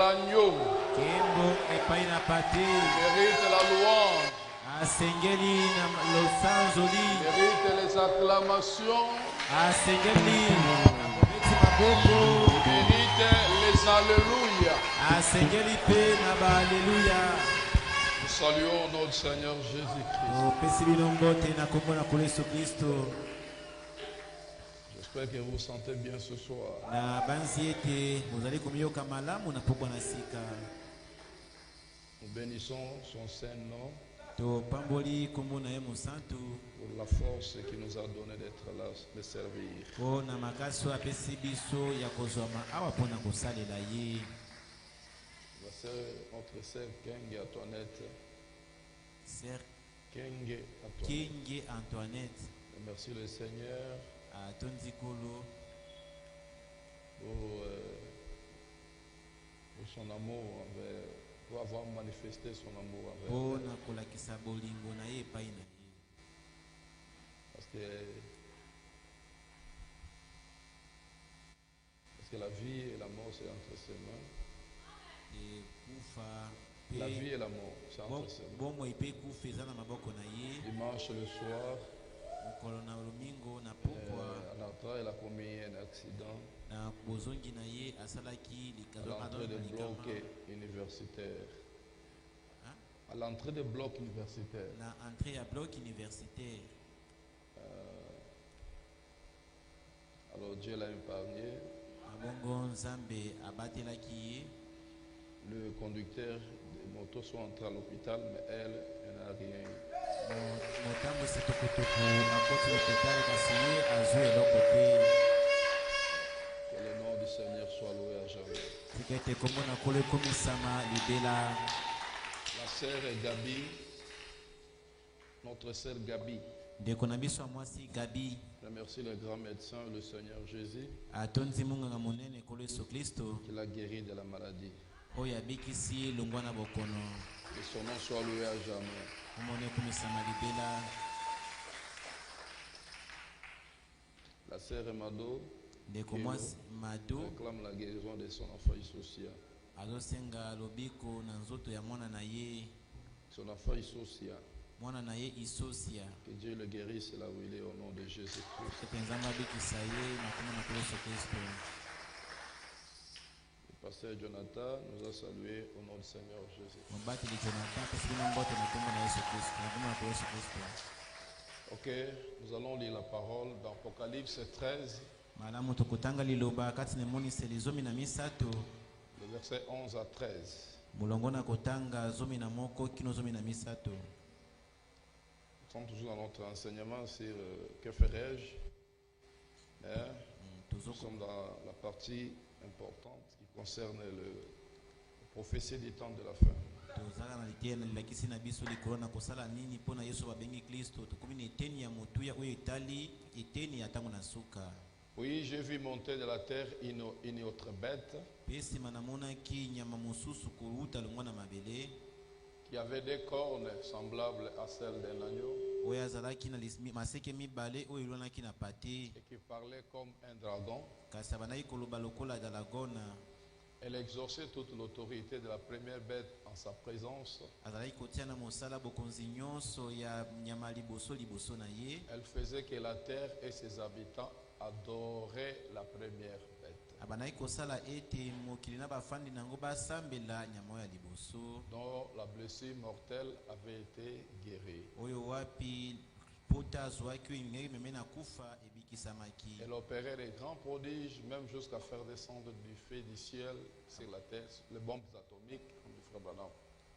l'agneau. Kembo epaina pate. Mérite la louange. Asengeli na losanzoli. Mérite les acclamations. Asengeli mabeti maboko. Mérite les alléluia. Asengeli pe na ba alléluia. Nous saluons notre Seigneur Jésus-Christ. Opesi bilombote na kombo na Yesu Kristo. J'espère que vous vous sentez bien ce soir. Na banzi ete mozali komiyoka malamu na pokwa na sika. Nous bénissons son saint nom To pamboli kombo na ye mosantu. pour la force qu'il nous a donné d'être là, de servir. Po na makaso apesi biso ya kozwama awa pona kosalela ye. Notre sœur Kenge Antoinette. Sœur Kenge Antoinette. Kenge Antoinette. Merci le Seigneur A Tonzi Kolo pour son amour pour avoir manifesté son amour envers po elle. na kolakisa bolingo na ye epai na ye. Parce que la vie et la mort c'est entre ses mains. La vie et la mort c'est entre ses mains. Bomo ipe kufa eza na maboko na ye. Dimanche le soir, mokolo na lomingo na pokwa en entrant, il a commis un accident na bozongi na ye asalaki à likalo l'entrée des blocs universitaires. À l'entrée des blocs universitaires. Na entrée ya bloc universitaire. Alors Dieu l'a épargné. Abongo Nzambe abatelaki ye. Le conducteur de moto soit entré à l'hôpital, mais elle n'a rien eu. Motambo sitokotoku akoti l'hôpital kasi ye azwi eloko te. Que le nom du Seigneur soit loué à jamais. Tikete kombo na kolo ekomisama libela. La sœur Gabi, notre sœur Gabi. Ndeko na biso mwasi Gabi. Remercie le grand médecin, le Seigneur Jésus, Atonzi munganga munene kolo Yesu Kristo. qui l'a guéri de la maladie. Oyo abikisi longwa na bokono. Que son nom soit loué à jamais. Komone ekomisama libela. La sœur Mado, Ndeko mwasi Mado réclame la guérison de son enfant Isosia. azosenga lobiko na nzoto ya mwana na ye. Son enfant Isosia. Mwana na ye Isosia. Que Dieu le guérisse là où il est au nom de Jésus-Christ. Ete Nzambe abikisa ye na kombo na Yesu Kristo. Le pasteur Jonathan nous a salués au nom du Seigneur Jésus. Mobateli Jonathan pesi bino mbote na kombo na Yesu Kristo. Na kombo na Yesu Kristo. Ok, nous allons lire la parole dans Apocalypse 13, Malamu tokotanga liloba kati nemoniseli zomi na misato. le verset 11 à 13. Mulongo na kotanga zomi na moko kino zomi na misato. Nous sommes toujours dans notre enseignement sur que ferais-je. Nous sommes dans la partie importante qui concerne le prophétie du temps de la fin. Tozala na litena lilakisi na biso likolo na kosala nini pona Yesu babengi Kristo tokomi na eteni ya motuya oyo etali eteni ya tango na suka. Oui, j'ai vu monter de la terre une autre bête Pesi manamonaki nyama mosusu kouta longwa na mabele. qui avait des cornes semblables à celles d'un agneau Oyo azalaki na maseke mibale oyo elwanaki na pate. et qui parlait comme un dragon. Kasi abanaki koloba lokola dragona. Elle exauçait toute l'autorité de la première bête en sa présence. Azalaki kotia na mosala bokonzi nyonso ya nyama liboso liboso na ye. Elle faisait que la terre et ses habitants adoraient la première bête. Abanaki kosala ete mokili na bafandi nango basambela nyama oyo ya liboso. Dont la blessure mortelle avait été guérie. Oyo wapi pota azwaki oyo ingeki meme na kufa ebikisamaki. Elle opérait des grands prodiges, même jusqu'à faire descendre du feu du ciel sur la terre, les bombes atomiques, comme le frère Branham.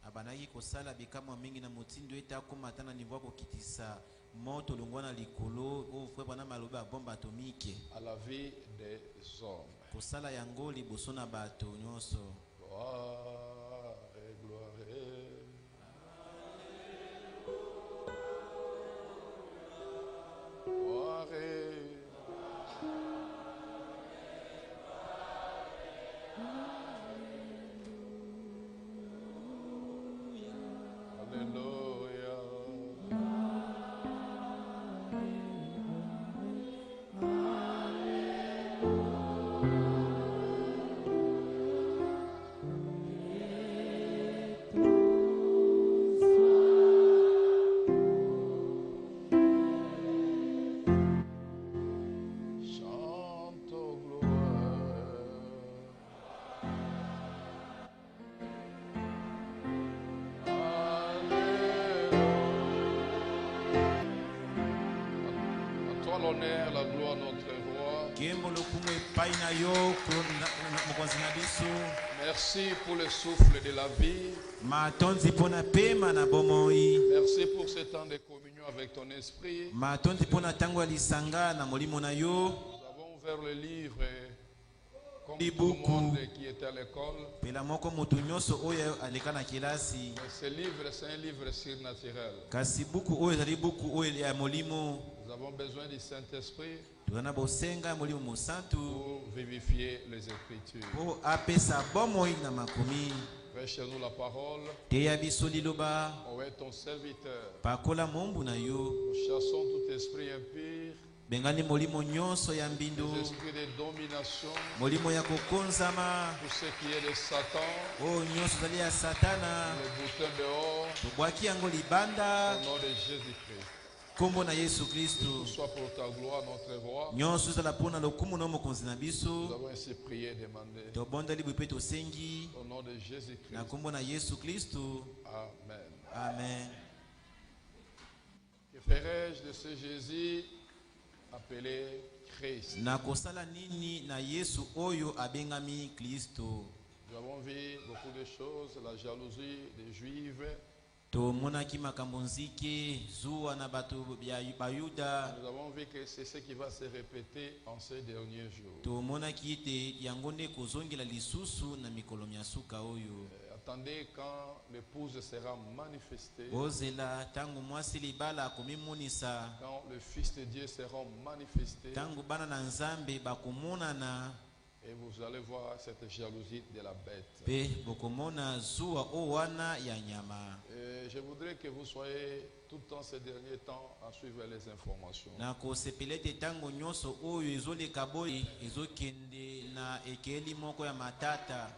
Abanaki kosala bikamwa mingi na motindo ete akomata na niveau ya kokitisa moto longwa na likolo oyo frère Branham alobi ya bombe atomike. À la vie des hommes. Kosala yango liboso na bato nyonso. Gloire et gloire. Gloire et Alléluia. l'honneur, la gloire à notre roi. Kembo lokumu epai na yo mokonzi na biso. Merci pour le souffle de la vie. Matondi pona pema na bomoi. Merci pour ce temps de communion avec ton esprit. Matondi pona tango ya lisanga na molimo na yo. Nous avons ouvert le livre comme tout le monde qui était à l'école. Pela moko mutu nyonso oyo aleka na kelasi. Ce livre, c'est un livre surnaturel. Kasi buku oyo ezali buku oyo ya molimo. Nous avons besoin du Saint-Esprit Tuna bosenga molimo mosantu pour vivifier les Écritures. po apesa bomoi na makomi. Prêche-nous la parole. Teya biso liloba. On est ton serviteur. Pakola mombu na yo. Nous chassons tout esprit impur, Bengani molimo nyonso ya mbindo. les esprits de domination, Molimo ya kokonzama. tout ce qui est de Satan, O nyonso zali ya satana. le boutin dehors, Tobwaki yango libanda. au nom de Jésus-Christ. Kombo na Yesu Kristo. Tout soit pour ta gloire, notre roi. Nyonso ezala mpona lokumu na mokonzi na Nous biso. avons ainsi prié, demandé, Tobondeli mpe tosengi au nom de Jésus-Christ. na kombo na Yesu Kristo. Amen. Amen. Que ferai-je de ce Jésus appelé Christ? Na kosala nini na Yesu oyo abengami Kristo? Nous avons vu beaucoup de choses, la jalousie des Juifs. Tomonaki makambo nzike zuwa na bato ya bayuda. Nous avons vu que c'est ce qui va se répéter en ces derniers jours. Tomonaki ete yango nde kozongela lisusu na mikolo ya suka oyo. Attendez quand l'épouse sera manifestée, Ozela tangu mwasi libala akomimonisa. quand le Fils de Dieu sera manifesté, Tangu bana na nzambe bakomonana. et vous allez voir cette jalousie de la bête. Pe bokomona zuwa o wana ya nyama. Et je voudrais que vous soyez tout le temps ces derniers temps à suivre les informations. Na kosepela ete tango nyonso oyo ezoleka boye ezokende na ekeli moko ya matata.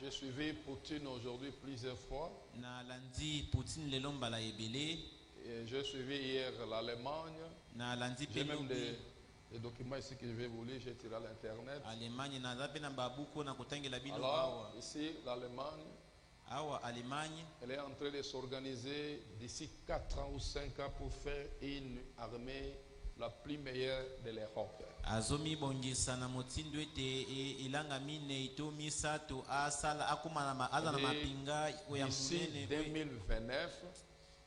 J'ai suivi Poutine aujourd'hui plusieurs fois. Na landi Poutine lelo mbala ebele. Et j'ai suivi hier l'Allemagne. Na landi J'ai pe même lobi des documents ici que je vais vous lire, j'ai tiré à l'internet. Allemagne na zape na babuko na kotangela bino Alors, awa. ici, l'Allemagne, Awa Allemagne elle est en train de s'organiser d'ici 4 ans ou 5 ans pour faire une armée la plus meilleure de l'Europe. azomi bongisa na motindo ete ilanga mine to misato asala akuma na aza na mapinga ya D'ici munene. 2029,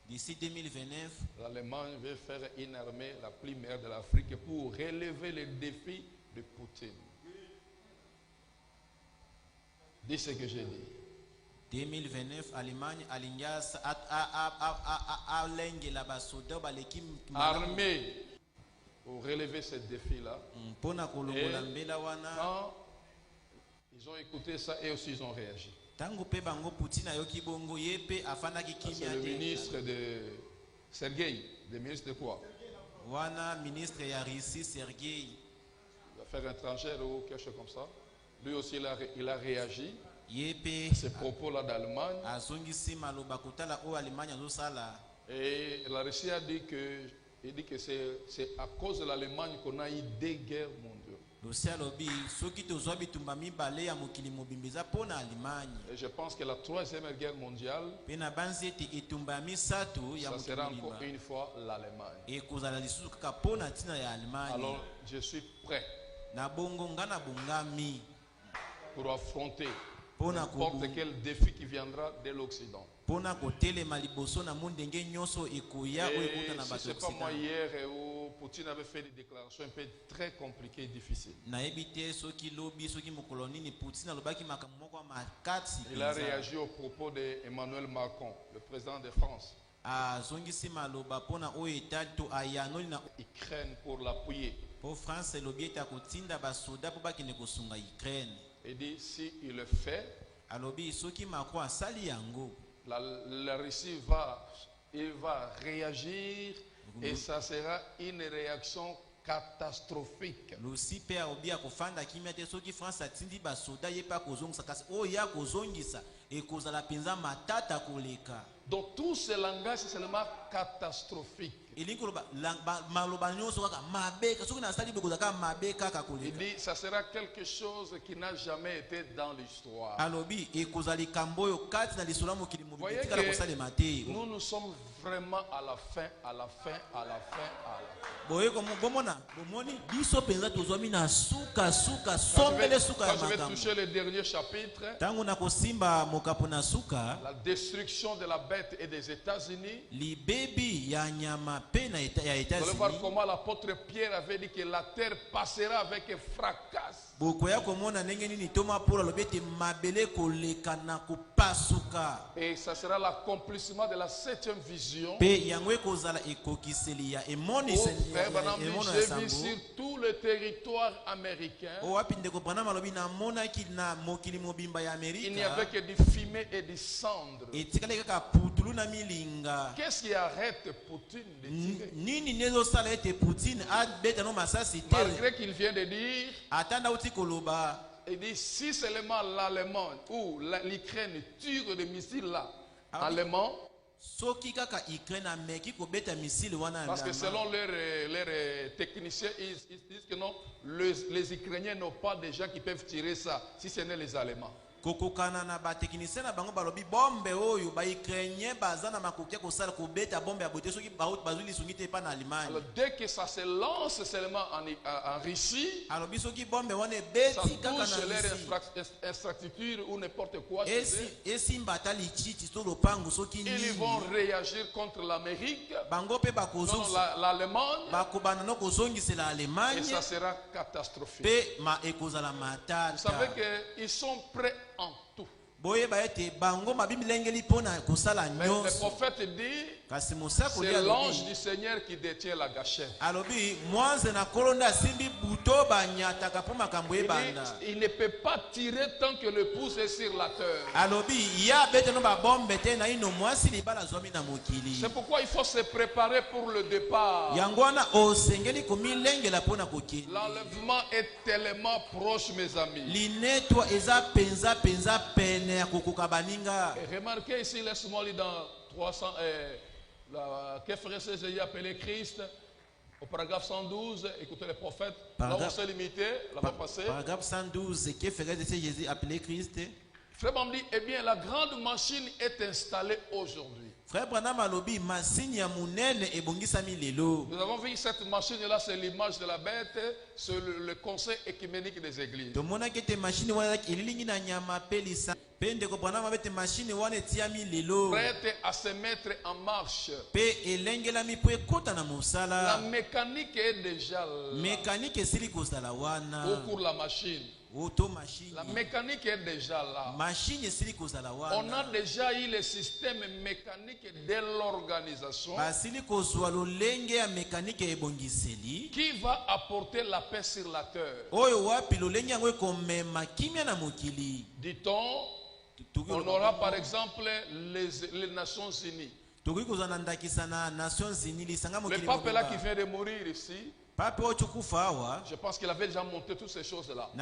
D'ici 2029 l'Allemagne veut faire une armée la plus meilleure de l'Afrique pour relever les défis de Poutine. Dis ce que j'ai dit. 2029 Allemagne alingas alengela basoda baleki Armée pour relever ces défis-là. mpona kolongola mbela wana. Quand ils ont écouté ça, et aussi ils ont réagi. Tango pe bango Poutine ayoki bongo yepe afandaki C'est kimia le te. ministre de Sergueï, le ministre de quoi? Wana ministre ya Russie Sergei Les affaires étrangères ou quelque chose comme ça. Lui aussi, il a réagi. yepe Ces propos-là d'Allemagne. azongisi maloba kotala o Allemagne azosala. Et la Russie a dit que c'est à cause de l'Allemagne qu'on a eu 2 guerres mondiales. Losia lobi soki tozwa bitumba mibale ya mokili mobimba eza mpona Allemagne. Et je pense que la 3e guerre mondiale, Pe na banzi ete etumba ya misato ya ça mokili sera mobimba encore une fois l'Allemagne. ekozala lisusu kaka mpona ntina ya Allemagne. Alors, je suis prêt Na bongo nga na bongami pour affronter mpona n'importe quel défi qui viendra de l'Occident. mpona kotelema liboso na monde ndenge nyonso ekoya oyo ekota na Si bato ce n'est pas moi Occident. hier où Poutine avait fait des déclarations un peu très compliquées et difficiles. nayebi te soki lobi soki mokolo nini Poutine alobaki makambo moko ya makasi Il a mpenza. réagi au propos d'Emmanuel Macron, le président de France. azongisi maloba mpona oyo etali to ayanoli na Ukraine pour l'appuyer. mpo France elobi ete akotinda basoda mpo bakende kosunga Ukraine. Il dit si il le fait, alobi soki Macron asali yango la Russie il va réagir et ça sera une réaction catastrophique. losi mpe aobi akofanda kimia te soki France atindi basoda ye mpe akozongisa kasi oyo ye akozongisa ekozala mpenza matata koleka. Donc tous ces langages, c'est seulement catastrophique. Il dit, ça sera quelque chose qui n'a jamais été dans l'histoire. Vous voyez que nous sommes vraiment à la fin. Quand je vais toucher le dernier chapitre, la destruction de la bête et des États-Unis, vous allez voir comment l'apôtre Pierre avait dit que la terre passera avec fracas. Et ça sera l'accomplissement de la 7e vision. J'ai vu sur tout le territoire américain, il n'y avait que du fumée et du cendre. Qu'est-ce qui arrête Poutine de tirer? Malgré qu'il vient de dire, il dit si seulement l'Allemagne ou l'Ukraine tire des missiles là, allemands, parce que selon leurs techniciens, ils disent que non, les Ukrainiens n'ont pas de gens qui peuvent tirer ça, si ce n'est les Allemands. Alors dès que ça se lance seulement en Russie, ça touche leur infrastructure ou n'importe quoi. Ils vont réagir contre l'Amérique, l'Allemagne, et ça sera catastrophique. Vous savez qu'ils sont prêts en tout. Mais le prophète dit, c'est l'ange du Seigneur qui détient la gâchette. Il ne peut pas tirer tant que le pouce est sur la terre. C'est pourquoi il faut se préparer pour le départ. L'enlèvement est tellement proche, mes amis. Et remarquez ici, laisse-moi lire dans 300, que ferait Jésus appelé Christ, au paragraphe 112, écoutez les prophètes, là on s'est limité, là va passer. Paragraphe 112, que ferait Jésus appelé Christ? Frère Bam dit, eh bien la grande machine est installée aujourd'hui. Nous avons vu cette machine-là, c'est l'image de la bête, c'est le conseil écuménique des églises. Prête à se mettre en marche. La mécanique est déjà là. Ou pour la machine. La mécanique est déjà là. On a déjà eu le système mécanique de l'organisation qui va apporter la paix sur la terre. Dit-on, on aura par exemple les Nations Unies. Le pape là qui vient de mourir ici, je pense qu'il avait déjà monté toutes ces choses-là. Je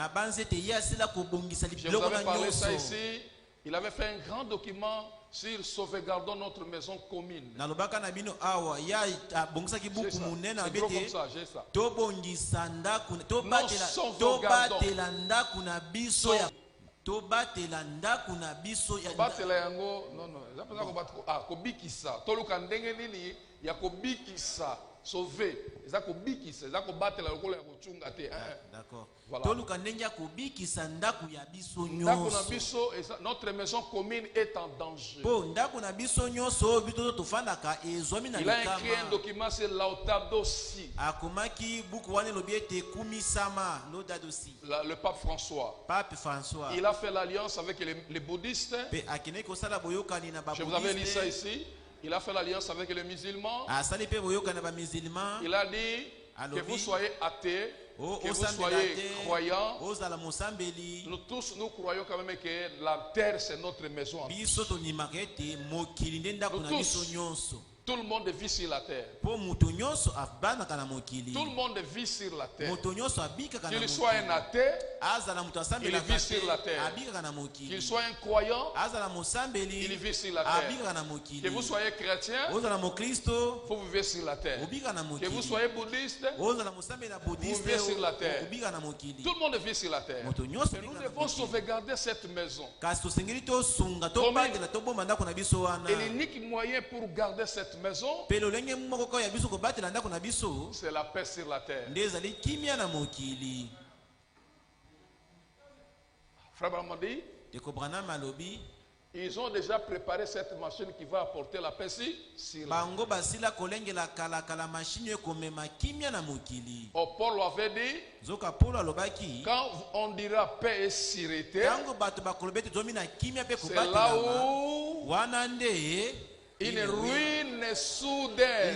vous avais parlé ça ici. Il avait fait un grand document sur sauvegardons notre maison commune. C'est gros comme ça, j'ai ça. Sauver. D'accord. Notre maison commune est en danger. Il a écrit un document sur Laudato Si. Le pape François. Il a fait l'alliance avec les bouddhistes. Je vous avais lu ça ici. Il a fait l'alliance avec les musulmans. Il a dit que vous soyez athées, que vous soyez croyants. Nous tous, nous croyons quand même que la terre, c'est notre maison. Nous tous, Tout le monde vit sur la terre. Tout le monde vit sur la terre. Qu'il soit un athée, il vit sur la terre. Qu'il soit un croyant, il vit sur la terre. Que vous soyez chrétien, vous vivez sur la terre. Que vous soyez bouddhiste, vous vivez sur la terre. Tout le monde vit sur la terre. Et nous devons sauvegarder cette maison. Et l'unique moyen pour garder cette maison, c'est la paix sur la terre. Frère Bramadi, ils ont déjà préparé cette machine qui va apporter la paix sur la terre. Paul avait dit, quand on dira paix et sûreté, c'est là où une ruine soudaine.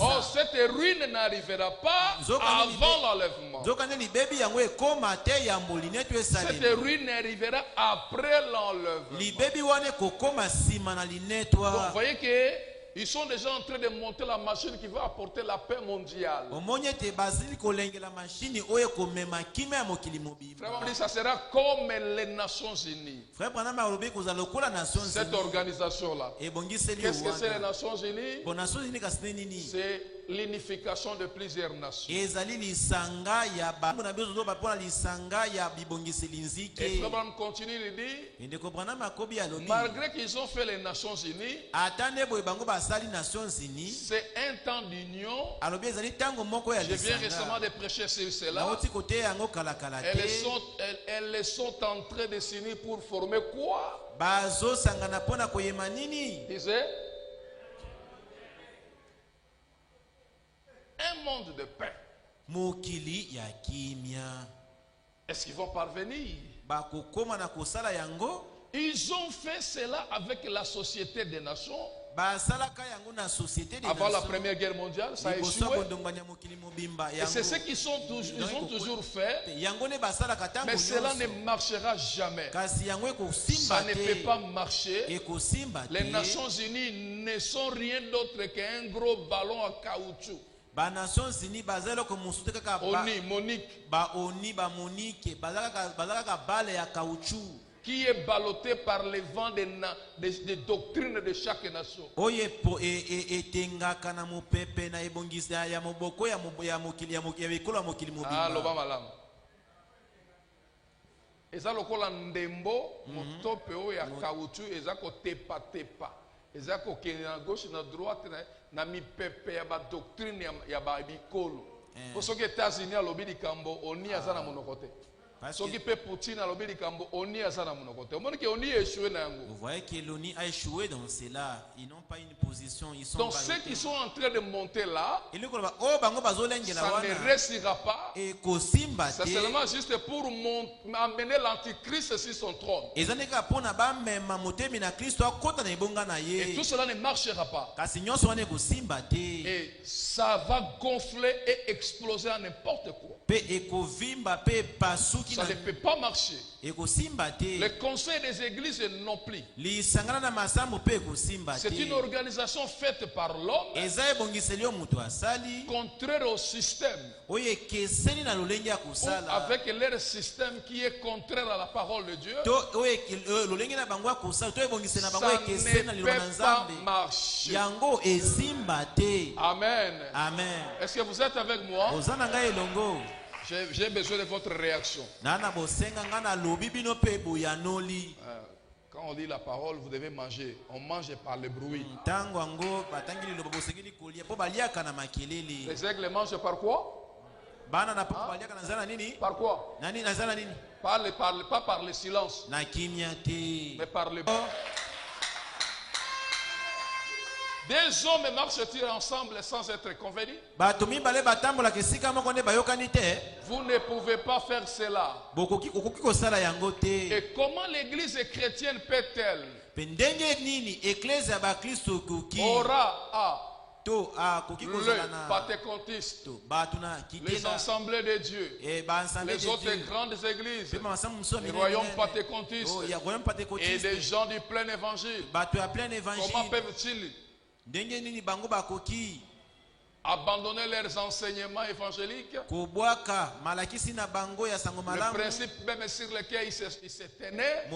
Oh, cette ruine n'arrivera pas avant l'enlèvement. Cette ruine arrivera après l'enlèvement. Donc, vous voyez que ils sont déjà en train de monter la machine qui va apporter la paix mondiale. Frère, on dit ça sera comme les Nations Unies. Cette organisation-là. Qu'est-ce que c'est les Nations Unies? C'est l'unification de plusieurs nations. Et Frère Branham continue de dire, malgré qu'ils ont fait les Nations Unies, c'est un temps d'union. Je viens récemment de prêcher sur cela. Elles sont en train de s'unir pour former quoi? Disait un monde de paix. Est-ce qu'ils vont parvenir? Ils ont fait cela avec la Société des Nations. Avant la Première Guerre mondiale, ça a échoué. Et c'est ce qu'ils ont toujours fait. Mais cela ne marchera jamais. Ça ne peut pas marcher. Les Nations Unies ne sont rien d'autre qu'un gros ballon à caoutchouc. Qui est ballotté par les vents des doctrines de chaque nation. Eza lokola ndembo motope o ya caoutchouc eza ko tepa tepa eza ko kende na gauche na droite na mipepe ya ba doctrine ya ba bikolo. Parce que États-Unis alobi likambo oni aza na monokote. Vous voyez que l'ONU a échoué dans cela. Ils n'ont pas une position. Ils sont donc ceux qui sont en train de monter là, ça ne restera pas. C'est seulement juste pour amener l'antichrist sur son trône. Et tout cela ne marchera pas. Et ça va gonfler et exploser à n'importe quoi. Ça ne peut pas marcher. Les conseils des églises non plus. C'est une organisation faite par l'homme, contraire au système, ou avec leur système qui est contraire à la parole de Dieu. Ça ne peut pas marcher. Amen. Est-ce que vous êtes avec moi? J'ai besoin de votre réaction. Quand on dit la parole, vous devez manger. On mange par le bruit. Les aigles mangent par quoi? Par quoi? Pas par le silence, mais par le bruit. Deux hommes marchent-ils ensemble sans être convenus? Vous ne pouvez pas faire cela. Et comment l'église chrétienne peut-elle aura le pentecôtiste, les assemblées de Dieu, les autres grandes églises, les royaumes pentecôtistes et des gens du plein évangile? Comment peuvent-ils abandonner leurs enseignements évangéliques. Le principe même sur lequel ils se tenaient. Et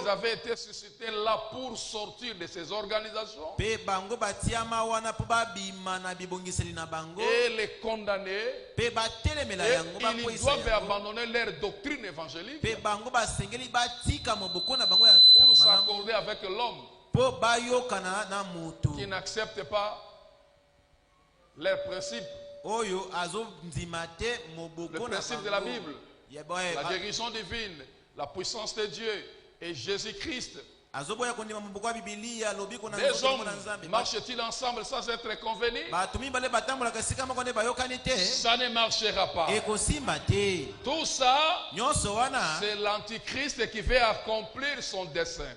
ils avaient été suscités là pour sortir de ces organisations. Et les condamner. Et ils doivent abandonner leur doctrine évangélique pour s'accorder avec l'homme qui n'acceptent pas leurs principes. Le principe de la Bible, la guérison divine, la puissance de Dieu et Jésus-Christ. Des hommes marchent-ils ensemble sans être convenus? Ça ne marchera pas. Tout ça, c'est l'antichrist qui veut accomplir son dessein.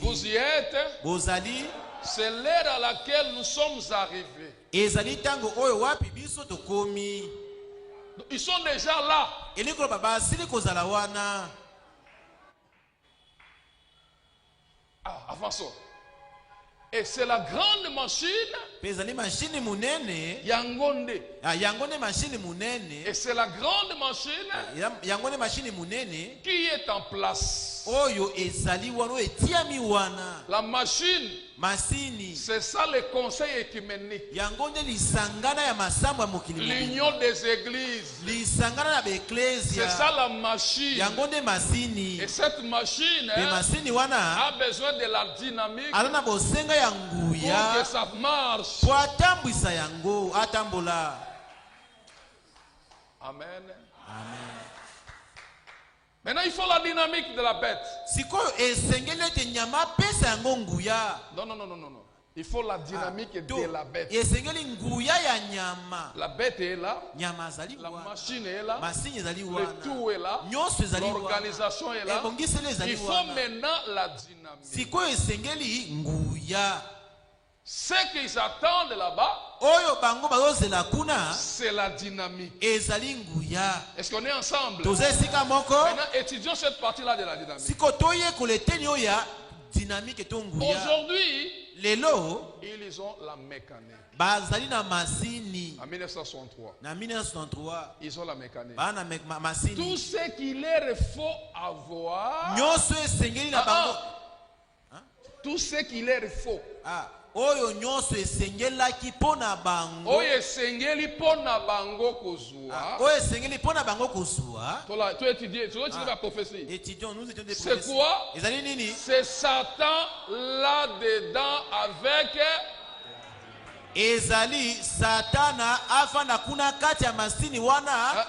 Vous y êtes? C'est l'ère à laquelle nous sommes arrivés. Ils sont déjà là. Avançons. Et c'est la grande machine Yangonde. Et c'est la grande machine qui est en place. La machine, c'est ça le conseil écuménique. L'union des églises. C'est ça la machine. Et cette machine a besoin de la dynamique pour que ça marche. Amen. Maintenant, il faut la dynamique de la bête. Non. Il faut la dynamique de la bête. La bête est là. La machine est là. Le tout est là. L'organisation est là. Il faut maintenant la dynamique. Ce qu'ils attendent là-bas, c'est la dynamique. Est-ce qu'on est ensemble? Maintenant, étudions cette partie-là de la dynamique. Aujourd'hui, ils ont la mécanique. En 1963, ils ont la mécanique. Tout ce qu'il leur faut avoir, tout ce qu'il leur faut, oyo esengeli pona bango kozwa. Tu étudies la prophétie. C'est quoi? C'est Satan là-dedans avec ezali Satana afanda kuna kati ya masini wana.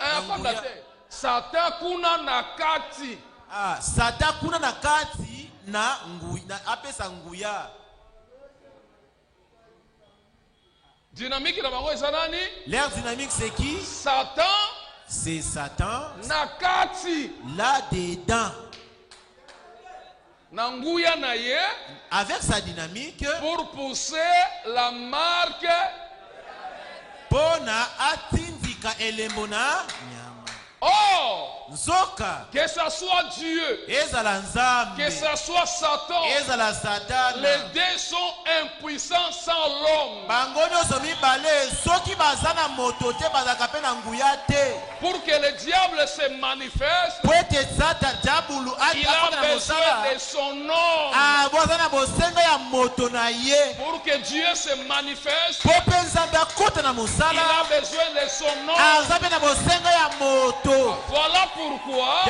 Satan kuna na kati. Satan kuna na kati na apesa nguya. Dynamique na bango ezanani? L'air dynamique c'est qui? Satan. C'est Satan. Nakati. Là-dedans. Nanguya na ye. Avec sa dynamique. Pour pousser la marque. Pona atindika elemona. Oh! Que ça soit Dieu, que ça soit Satan, les deux sont impuissants sans l'homme. Pour que le diable se manifeste, il a besoin de son nom. Pour que Dieu se manifeste, il a besoin de son nom. Voilà pourquoi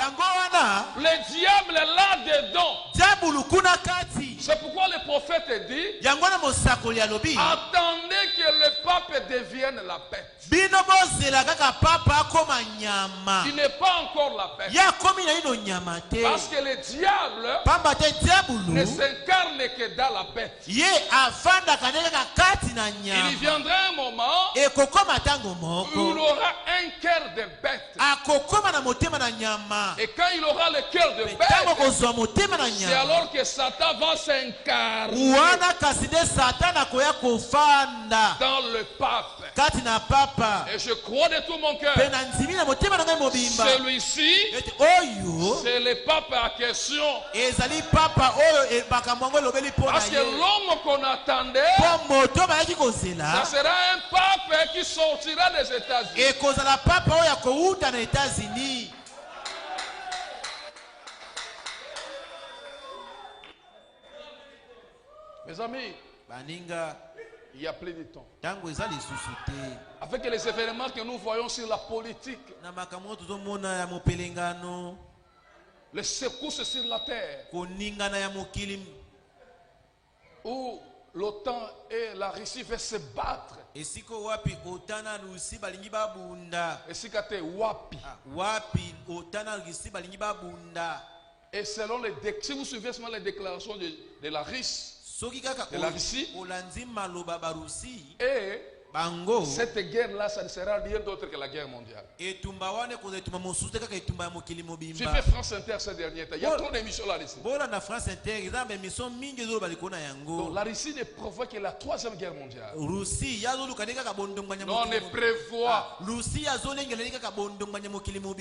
le diable est là-dedans. C'est pourquoi le prophète dit, attendez que le pape devienne la bête. Il n'est pas encore la bête. Parce que le diable ne s'incarne que dans la bête. Il viendra un moment où il aura un cœur de bête. Et quand il aura le cœur de bête, c'est alors que Satan va s'incarner dans le pape. Et je crois de tout mon cœur, celui-ci, c'est le pape à question. Parce que l'homme qu'on attendait, ça sera un pape qui sortira des États-Unis. Mes amis, il y a plus de temps. Avec les événements que nous voyons sur la politique, les secousses sur la terre, où l'OTAN et la Russie veulent se battre. Et si wapi. Et selon les si vous suivez seulement les déclarations de la Russie, et cette guerre-là, ça ne sera rien d'autre que la guerre mondiale. J'ai fait France Inter ces derniers temps. Il y a trop d'émissions là-dessus. Donc la Russie ne provoque que la troisième guerre mondiale. Non, on ne prévoit.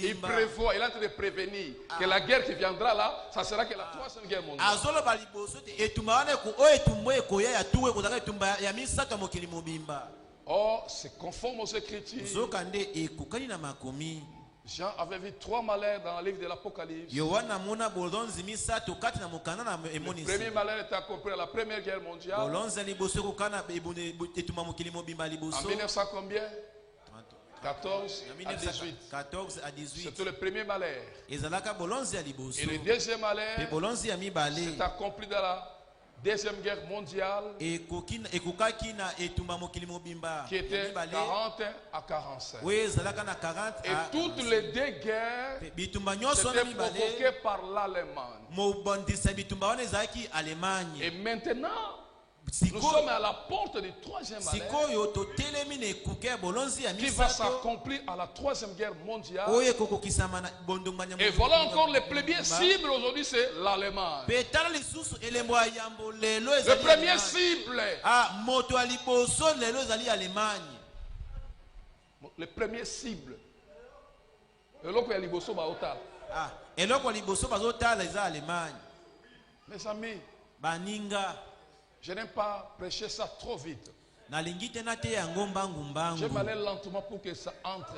Il prévoit, il est en train de prévenir que la guerre qui viendra là, ça sera que la troisième guerre mondiale. Or, c'est conforme aux Écritures. Jean avait vu 3 malheurs dans le livre de l'Apocalypse. Le premier malheur était accompli à la Première Guerre mondiale. En 1900 combien? 14 à 18. C'était le premier malheur. Et le deuxième malheur s'est accompli dans la Deuxième Guerre mondiale, qui était 40 à 45. Et toutes les deux guerres étaient provoquées par l'Allemagne. Et maintenant, nous sommes à la porte du troisième malheur qui va s'accomplir à la troisième guerre mondiale. Et voilà encore les premiers cibles aujourd'hui, c'est l'Allemagne. Le premier cible. Le premier cible. Mes amis, je n'aime pas prêcher ça trop vite. J'aime aller lentement pour que ça entre.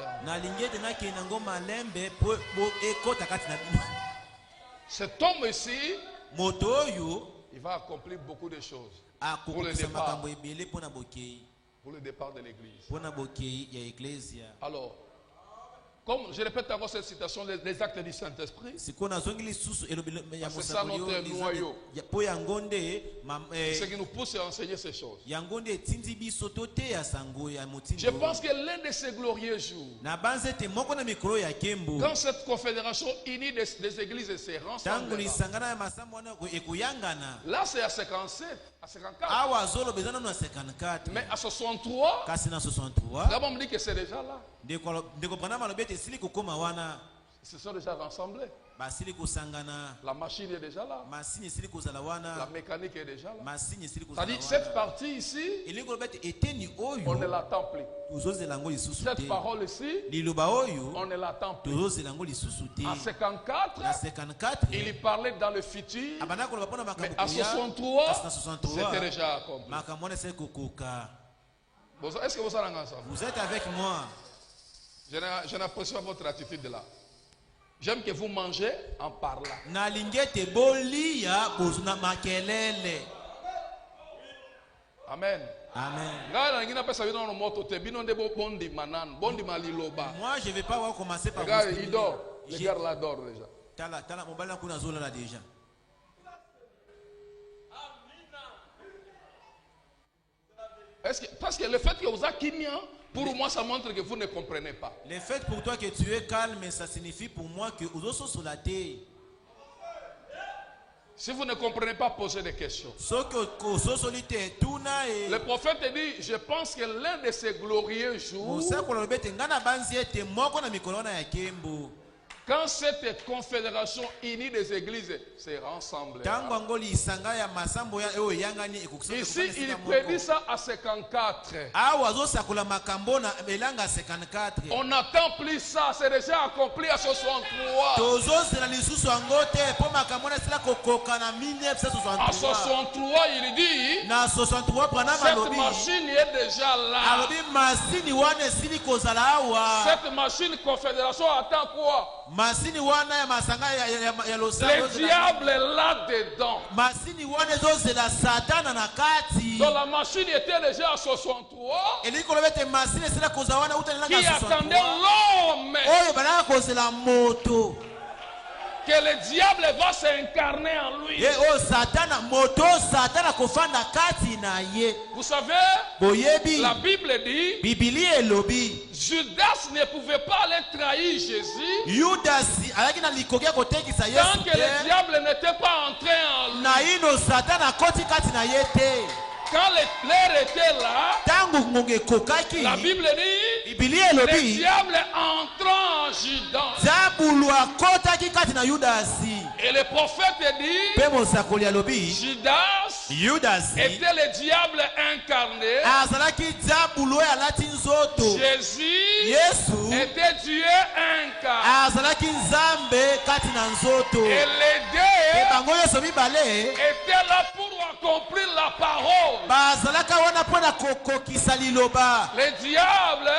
Cet homme ici, il va accomplir beaucoup de choses pour le départ de l'église. Alors, comme je répète encore cette citation, les actes du Saint-Esprit, c'est ça notre noyau. C'est ce qui nous pousse à enseigner ces choses. Je pense que l'un de ces glorieux jours, quand cette confédération unie des églises se rassemble, là c'est à 57, à 54. Mais à 63, d'abord on me dit que c'est déjà là. Ils se sont déjà rassemblés. La machine est déjà là. La mécanique est déjà là. C'est-à-dire cette partie ici, on ne l'attend plus. Cette parole ici, on ne l'attend plus. À 54, il parlait dans le futur. Mais à 63, c'était déjà accompli. Est-ce que vous êtes ensemble? Vous êtes avec moi. Je n'apprécie pas votre attitude là. J'aime que vous mangez en parlant. Amen. Amen. Moi, je ne vais pas commencer par regarde, il dort. Le gars là dort déjà. Parce que le fait que vous avez Kimia, pour moi, ça montre que vous ne comprenez pas. Le fait pour toi que tu es calme, ça signifie pour moi que vous êtes sur la terre. Si vous ne comprenez pas, posez des questions. Le prophète dit, je pense que l'un de ces glorieux jours, Quand cette confédération unie des églises se rassemble, ici il prédit ça à 54. On n'attend plus ça, c'est déjà accompli à 63. À 63, il dit, cette machine est déjà là. Cette machine confédération attend quoi? Le diable est là-dedans. Donc la machine était déjà à 63. Qui attendait l'homme. Que le diable va s'incarner en lui. Vous savez, la Bible dit, Judas ne pouvait pas aller trahir Jésus tant que le diable n'était pas entré en lui. Quand l'heure était là, la Bible dit, le diable entrant en Judas. Et le prophète dit, Judas était le diable incarné. Jésus était Dieu incarné. Et les deux étaient là pour accomplir la parole. Le diable,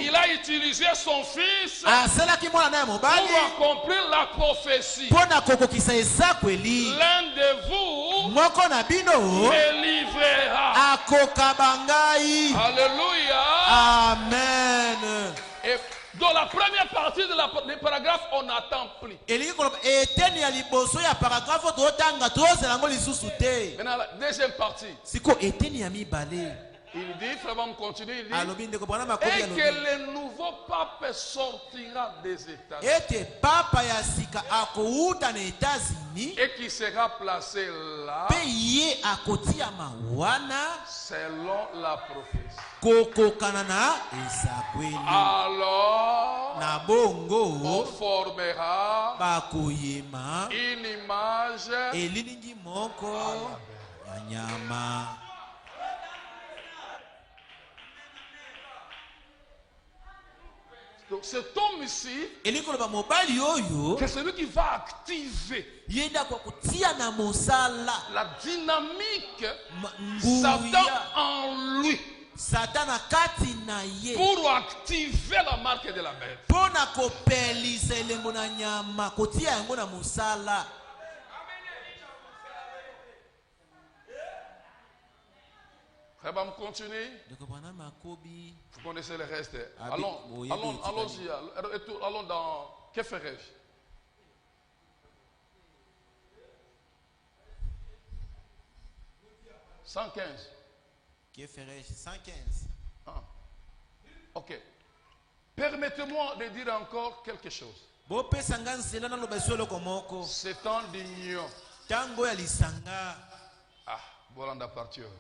il a utilisé son fils pour accomplir la prophétie. L'un de vous me livrera. Alléluia. Amen. Et dans la première partie du paragraphe, on n'attend plus. Maintenant, la deuxième partie. Il dit, frère, on continue, il dit, et que le nouveau pape sortira des États-Unis et qui sera placé là selon la prophétie. Alors, on formera une image Donc cet homme ici, c'est celui qui va activer la dynamique Satan en lui pour activer la marque de la bête. On continue. Vous connaissez le reste. Allons-y. Allons dans que ferai-je? « 115. Que ferai-je? 115. Ok. Permettez-moi de dire encore quelque chose. C'est temps d'union. Voilà,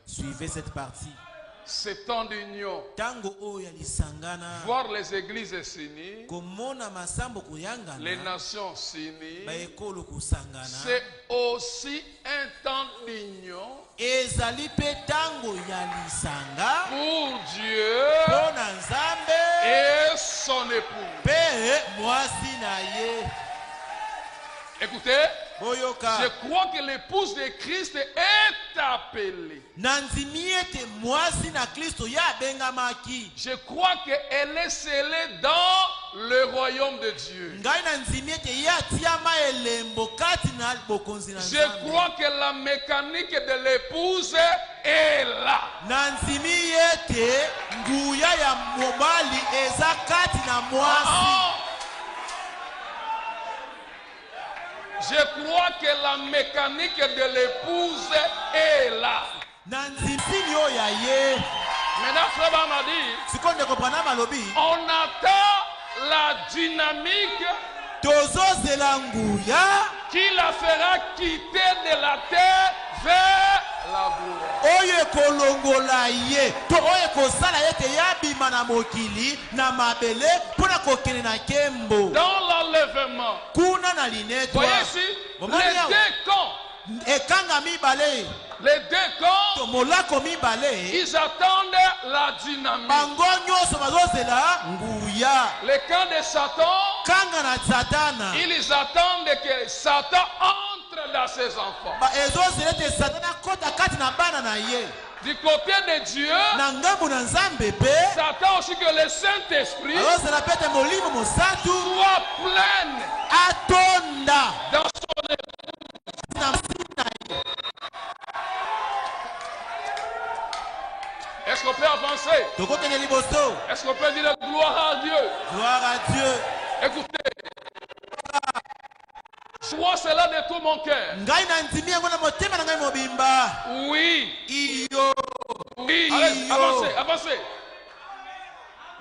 suivez cette partie. C'est temps d'union. Voir les églises s'unir, les nations s'unir, c'est aussi un temps d'union pour Dieu et son épouse. Écoutez, je crois que l'épouse de Christ est appelée. Je crois qu'elle est scellée dans le royaume de Dieu. Je crois que la mécanique de l'épouse est là. Je crois que la mécanique de l'épouse est là. Maintenant, frère m'a dit, on attend la dynamique qui la fera quitter de la terre vers la oye kolongola ye to oye kosala ete yabima na mokili na mabele pona kokene na kembo dans l'enlèvement. kuna na linetwa. Voyez ici les deux camps. Ekanga mibale. Les deux camps, tomolako mibale, ils attendent la dynamique. Bango nyonso bazozela nguya. Le camp de Satan, kanga na Satana, ils attendent que Satan entre dans ses enfants. Ba ezozela te Satana kota kati na bana na ye. Du côté de Dieu, Satan aussi que le Saint-Esprit soit plein dans son Est-ce qu'on peut avancer? Est-ce qu'on peut dire gloire à Dieu? Gloire à Dieu. Écoutez, je vois cela de tout mon cœur. Oui. Oui. Allez, avancez, avancez.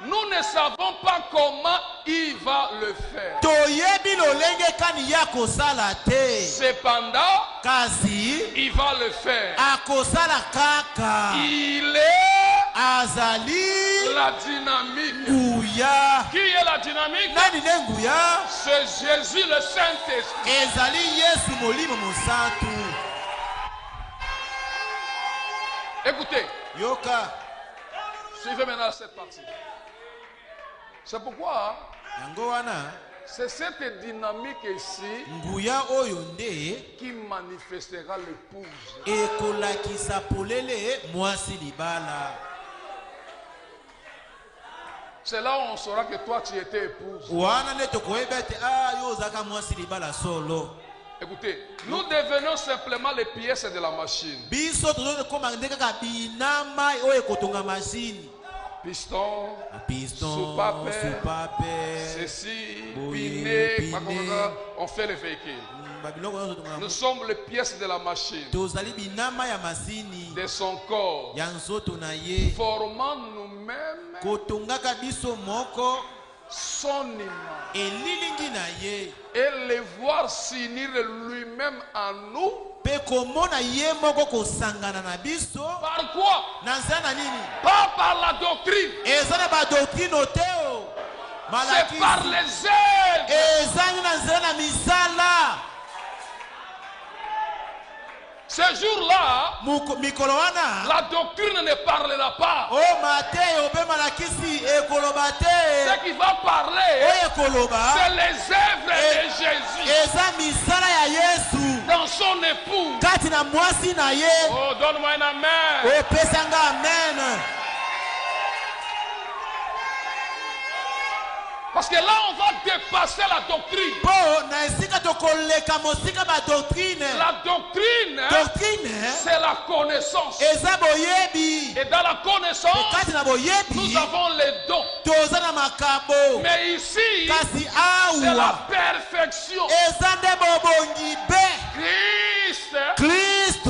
Nous ne savons pas comment il va le faire. Cependant, il va le faire. Il est la dynamique. Qui est la dynamique? C'est Jésus le Saint-Esprit. Écoutez. Suivez maintenant cette partie. C'est pourquoi c'est cette dynamique ici qui manifestera l'épouse. C'est là où on saura que toi tu étais épouse. Écoutez, nous devenons simplement les pièces de la machine. Piston, soupape, ceci, pinet, on fait le véhicule. Nous sommes les pièces de la machine, de son corps, formant nous-mêmes son image et le voir s'unir lui-même en nous. Par quoi? Pas par la doctrine. C'est par les œuvres. Ce jour-là, la doctrine ne parlera pas. Ce qui va parler, c'est les œuvres de Jésus dans son époux. Oh, donne-moi un amen. Parce que là, on va dépasser la doctrine. La doctrine, c'est la connaissance. Et dans la connaissance, nous avons les dons. Mais ici, c'est la perfection. Christ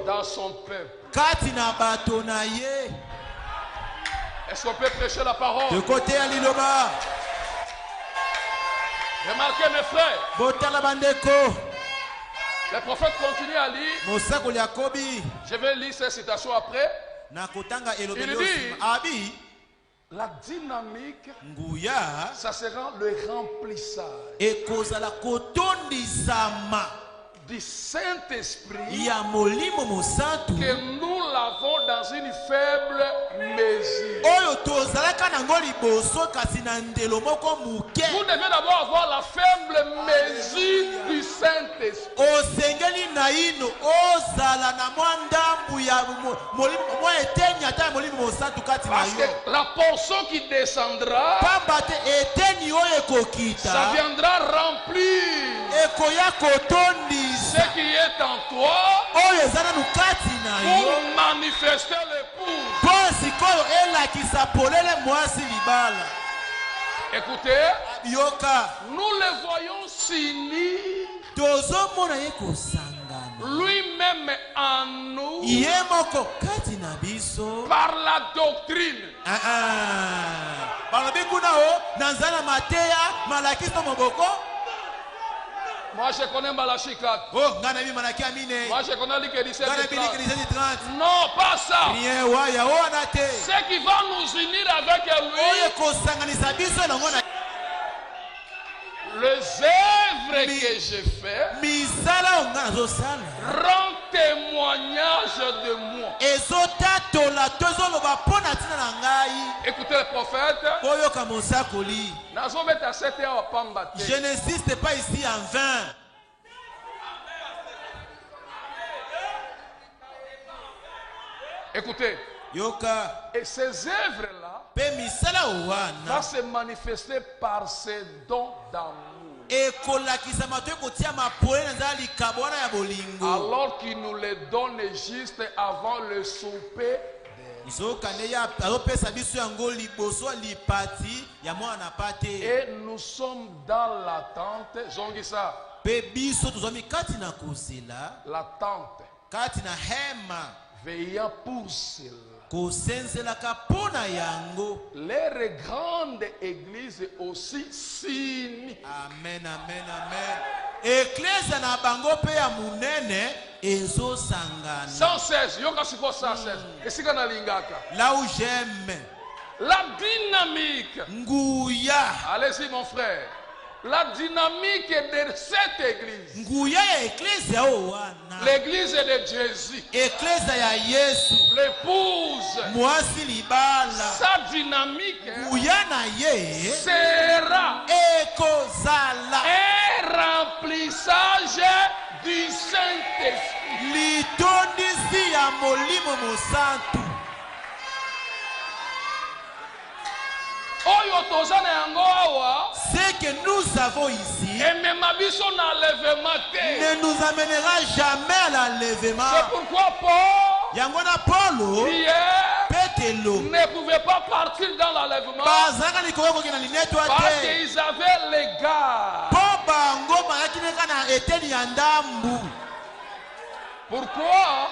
dans son peuple. Est-ce qu'on peut prêcher la parole? De côté à l'Iloba. Remarquez mes frères. Le prophète continue à lire. Je vais lire cette citation après. Il dit, la dynamique, ça sera le remplissage du Saint-Esprit que nous l'avons dans une faible mesure. Vous devez d'abord avoir la faible mesure du Saint-Esprit. Parce que la portion qui descendra, ça viendra remplir ce qui est en toi pour manifester l'épouse. Écoutez, nous le voyons s'unir lui-même en nous par la doctrine. Moi je connais Malachi 4. Oh, ngana Malaki amine. Moi je connais Luc 17 30. Non, pas ça. Rien wa ya o anate. Ce qui va nous unir avec lui. Oye kosanganisa biso na ngona. Les œuvres que j'ai fait misala ongana zo sala. Rend témoignage de moi. Ezota tola tozoloba pona tina na ngai. Écoutez le prophète. Oyo kamosa koli. Nazometa 7 ans pamba. Je n'insiste pas ici en vain. Écoutez. Yoka. Et ces œuvres-là va se manifester par ses dons d'amour. Alors qu'il nous les donne juste avant le souper. Et nous sommes dans l'attente. L'attente. Veillant pour cela. Les grandes églises aussi signent. Amen, amen, amen. Église na bango pe ya munene ezo sangana. 116, yoka siko 116. Esika na lingaka. Là où j'aime la dynamique. Nguya. Allez-y mon frère. La dynamique de cette église. L'église de Jésus. L'épouse. Sa dynamique sera un remplissage du Saint-Esprit. Ce que nous avons ici ne nous amènera jamais à l'enlèvement. C'est pourquoi Paul ne pouvait pas partir dans l'enlèvement parce qu'ils avaient l'égard. Pourquoi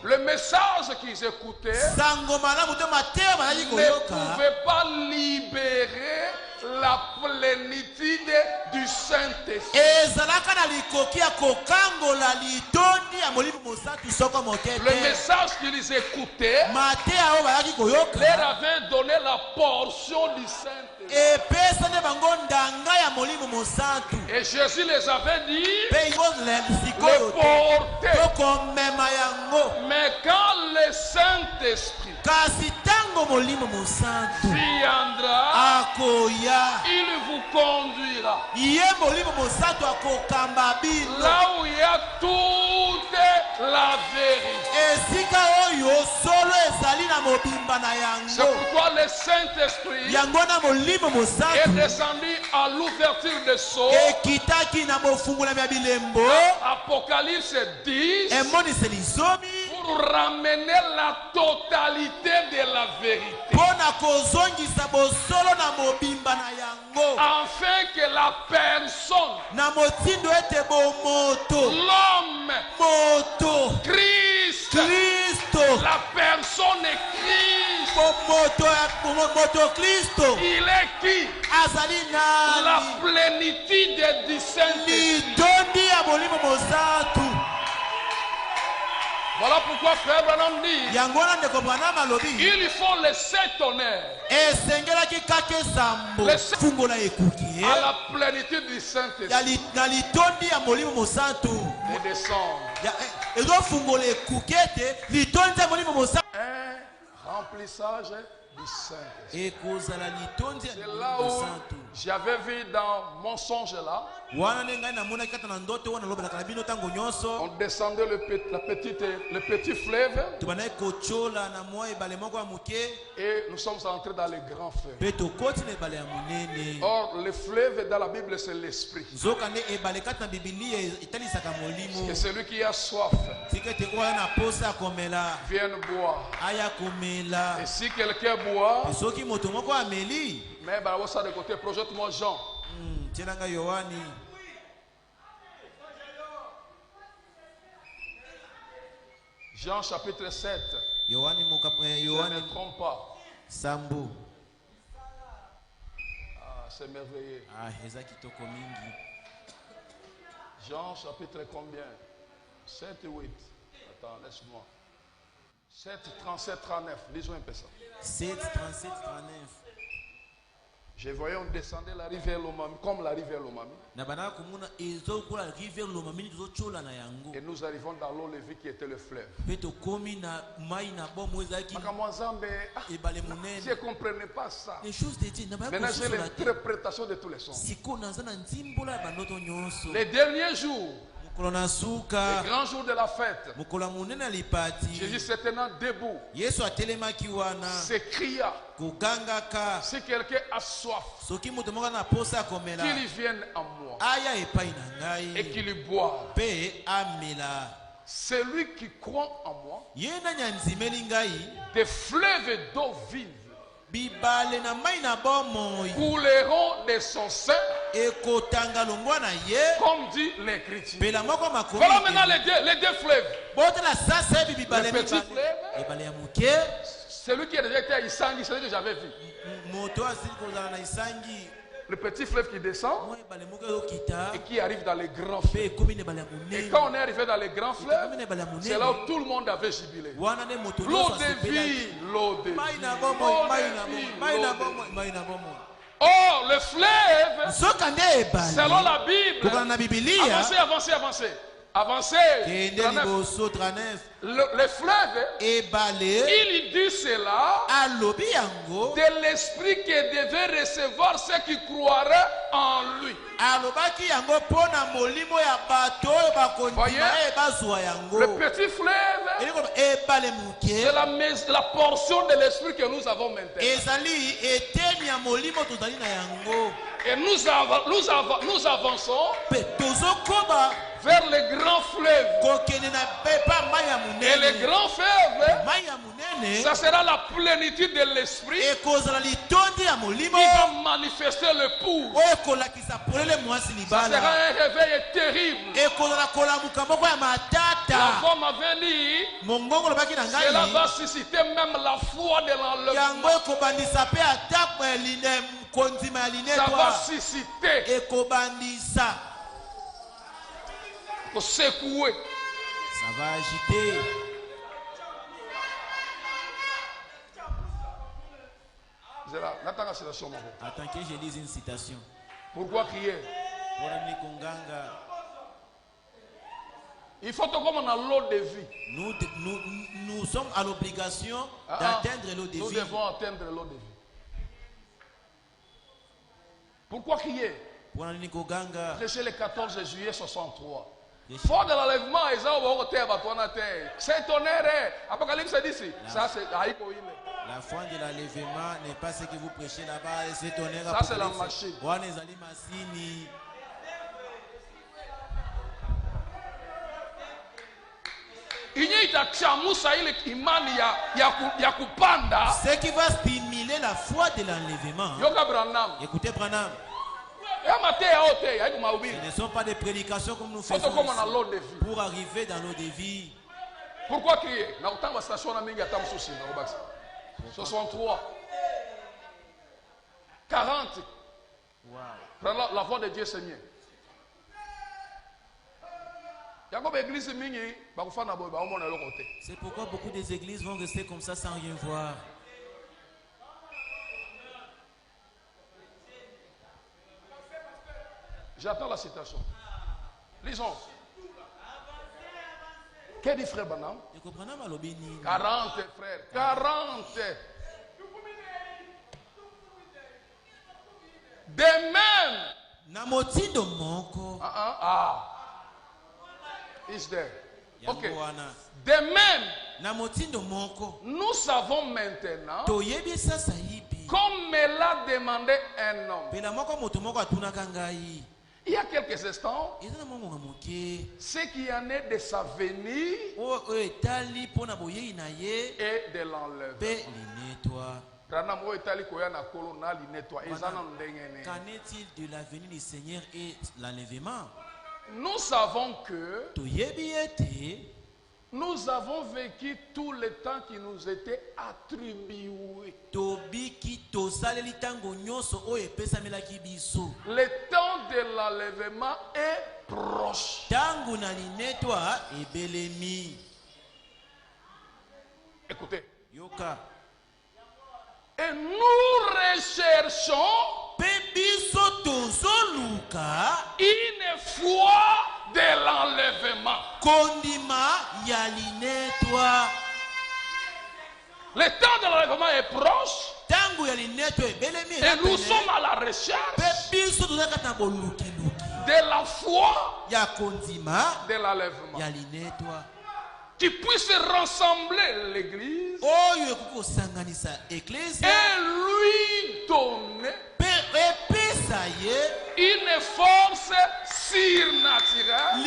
le message qu'ils écoutaient ne pouvait pas libérer la plénitude du Saint-Esprit. Le message qu'ils écoutaient leur avait donné la portion du Saint-Esprit. Et Jésus les avait dit le porter. Mais quand le Saint-Esprit viendra, il vous conduira là où il y a toute la vérité. C'est pourquoi le Saint-Esprit est descendu à l'ouverture des sceaux. Apocalypse 10 pour ramener la totalité de la vérité. Afin que la personne, l'homme, Christ, la personne est Christ. Il est qui? La plénitude du Saint-Esprit. Voilà pourquoi Frère Branham dit il faut les 7 honneurs à la plénitude du Saint-Esprit et descendre. Un remplissage du Saint-Esprit. C'est là où j'avais vu dans mon songe là. On descendait le petit fleuve. Et nous sommes entrés dans les grands fleuves. Or, le fleuve dans la Bible, c'est l'esprit. Et celui qui a soif vienne boire. Et si quelqu'un boit, mais ça de côté, projette-moi Jean. Jean chapitre 7. Je ne me trompe pas. Sambo. Ah, c'est merveilleux. Jean chapitre combien? 7 et 8. Attends, laisse-moi. 7, 37, 39. Lisons un peu ça. 7, 37, 39. Je voyais on descendait la rivière Lomami, comme la rivière Lomami. Et nous arrivons dans l'eau Lévi qui était le fleuve. Je ne comprenais pas ça. Maintenant j'ai l'interprétation de tous les sons. Les derniers jours, le grand jour de la fête, Jésus s'était debout, s'écria, si quelqu'un a soif, qu'il vienne en moi et qu'il lui boive. Celui qui croit en moi, des fleuves d'eau vive couleront de son sein, comme dit l'Écriture. Voilà maintenant les deux fleuves. Le petit fleuve, celui qui est déjà été à Isangi, celui que j'avais vu. Le petit fleuve qui descend et qui arrive dans les grands fleuves. Et quand on est arrivé dans les grands fleuves, c'est là où tout le monde avait jubilé. L'eau de vie, l'eau de vie. Oh, le fleuve, selon la Bible, avancez. Le fleuve, il dit cela de l'esprit qui devait recevoir ceux qui croiraient en lui. Voyez, le petit fleuve, c'est la portion de l'esprit que nous avons maintenant. Et nous avançons vers les grands fleuves. Et les grands fleuves, ça sera la plénitude de l'esprit qui va manifester le pour. Ça sera un réveil terrible. La femme avait dit, cela va susciter même la foi de l'enlèvement. Ça va susciter. Secouer. Ça va agiter. Attends que je lise une citation. Pourquoi crier? Il faut comme on a l'eau de vie. Nous sommes à l'obligation d'atteindre l'eau de vie. Nous devons atteindre l'eau de vie. Pourquoi crier? Prêcher le 14 juillet 63. Fort de l'enlèvement, c'est tonnerre. Apocalypse dit ici. Ça, c'est la foi de l'enlèvement n'est pas ce que vous prêchez là-bas. C'est tonnerre. Ça, c'est la machine. Ce qui va stimuler la foi de l'enlèvement. Écoutez Branham. Ce ne sont pas des prédications comme nous faisons pour arriver dans l'eau de vie. Pourquoi crier? 63 40. La voix de Dieu c'est mieux. C'est pourquoi beaucoup des églises vont rester comme ça sans rien voir. J'attends la citation. Lisons. Qu'est-ce dit frère Branham? 40 frères. 40. De même. Is there. Ok. De même. Nous savons maintenant. Comme me l'a demandé un homme. Il y a quelques instants, ce qui en est de sa venue et de l'enlèvement. Qu'en est-il de la venue du Seigneur et l'enlèvement? Nous savons que Nous avons vécu tout le temps qui nous était attribué. Le temps de l'enlèvement est proche. Écoutez. Et nous recherchons une foi de l'enlèvement. Le temps de l'enlèvement est proche. Et nous sommes à la recherche de la foi de l'enlèvement qui puisse rassembler l'église et lui donner une force surnaturelle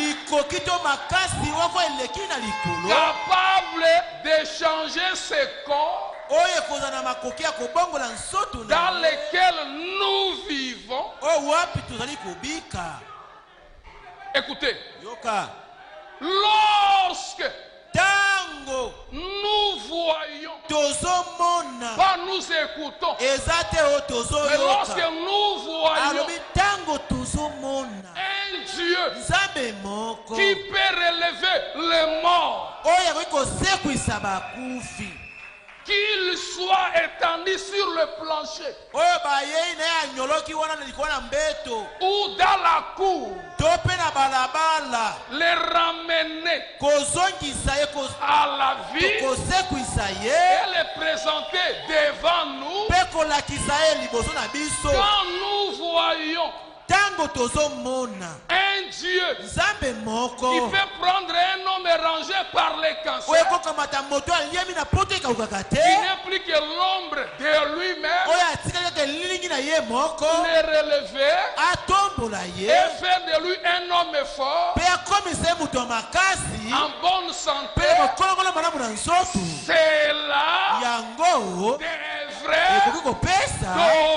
capable de changer ce corps dans lequel nous vivons. Écoutez, lorsque nous voyons, pas nous écoutons, mais lorsque nous voyons un Dieu qui peut relever les morts, qu'il soit étendu sur le plancher ou dans la cour, les ramener à la vie et les présenter devant nous. Quand nous voyons un Dieu qui peut prendre un homme rangé par les cancers, qui n'est plus que l'ombre de lui-même, le relever et faire de lui un homme fort, en bonne santé, c'est là devrait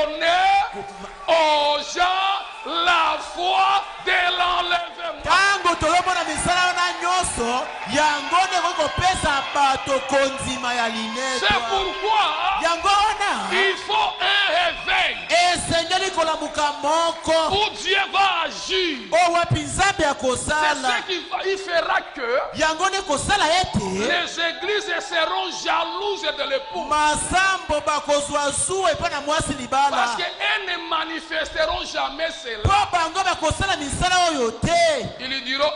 donner aux gens la foi de l'enlèvement. C'est pourquoi il faut un réveil où Dieu va agir. C'est ce qu'il fera que les églises seront jalouses de l'époux, parce qu'elles ne manifesteront jamais cela. Ils diront,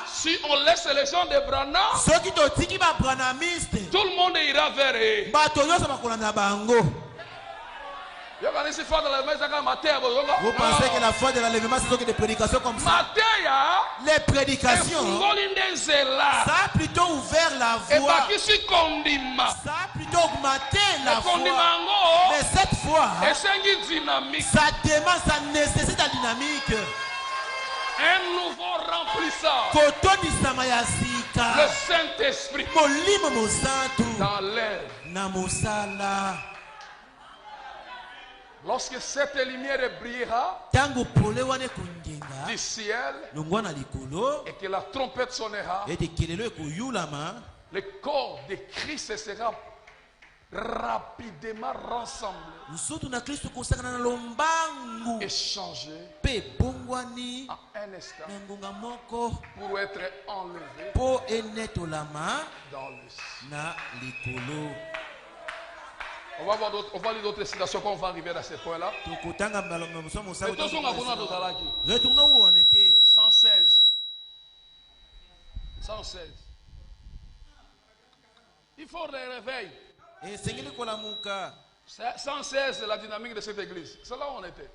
si on laisse les gens de Branham, tout le monde ira vers eux. Vous pensez que la foi de l'enlèvement c'est donc des prédications comme ça? Les prédications, ça a plutôt ouvert la voie, ça a plutôt augmenté la foi. Mais cette foi, ça demande, ça nécessite la dynamique. Un nouveau remplissage, le Saint-Esprit dans l'air. Lorsque cette lumière brillera du ciel et que la trompette sonnera, le corps de Christ sera rapidement rassemblé et changé en un instant pour être enlevé dans le ciel. On va lire d'autres citations quand on va arriver à ce point-là. Retournons où on était. 116. 116. Il faut le réveil. 116, c'est la dynamique de cette église. C'est là où on était.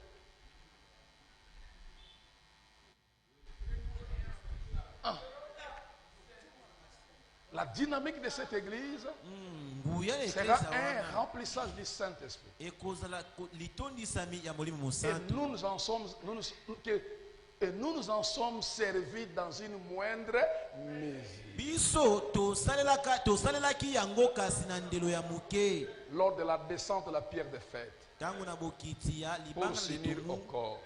La dynamique de cette église sera un remplissage du Saint-Esprit. Et nous nous en sommes servis dans une moindre mesure. Lors de la descente de la pierre de fête, pour s'unir au corps.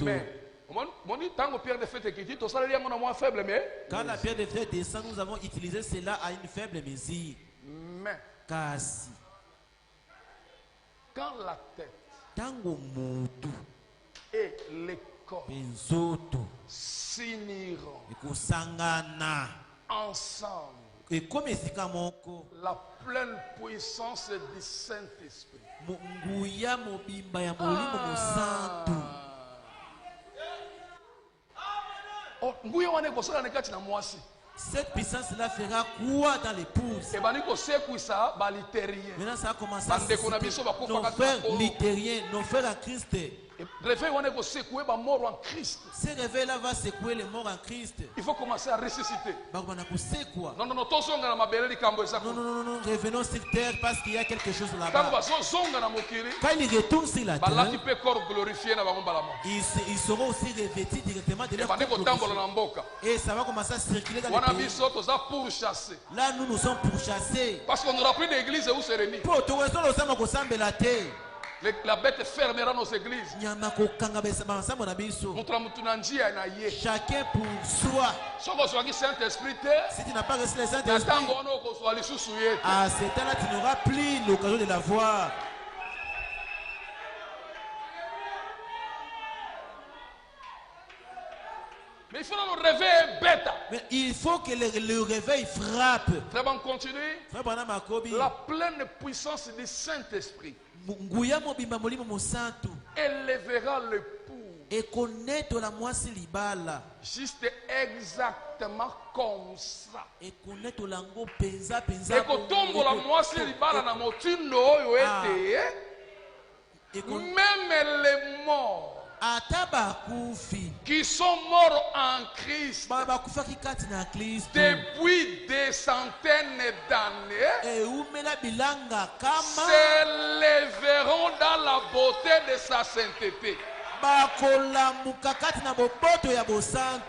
Mais Quand la pierre de fête descend, nous avons utilisé cela à une faible mesure. Mais Kasi. Quand la tête et les corps s'uniront ensemble, la pleine puissance du Saint-Esprit. Cette puissance-là fera quoi dans l'épouse? Maintenant, ça a commencé à se nos frères luthériens, nos frères en Christ. Ce réveil-là va secouer les morts en Christ. Il faut commencer à ressusciter. Non, non, revenons sur terre parce qu'il y a quelque chose là-bas. Quand ils retournent sur la terre, ils seront aussi revêtus directement de leur corps. Et ça va commencer à circuler dans le pays. Là, nous sommes pourchassés. Parce qu'on n'aura plus d'église où se réunir. La bête fermera nos églises. Chacun pour soi. Si tu n'as pas reçu le Saint-Esprit, à ce temps-là, tu n'auras plus l'occasion de la voir. Mais il faut le réveil bête. Mais il faut que le réveil frappe. Très bien, continue. La pleine puissance du Saint-Esprit élèvera l'époux. Et connaître la moitié libala. Juste exactement comme ça. Et connaître l'ango penza. Et que tombe la moitié libala na motindo oyo ete. Même les morts qui sont morts en Christ depuis des centaines d'années s'élèveront dans la beauté de sa sainteté.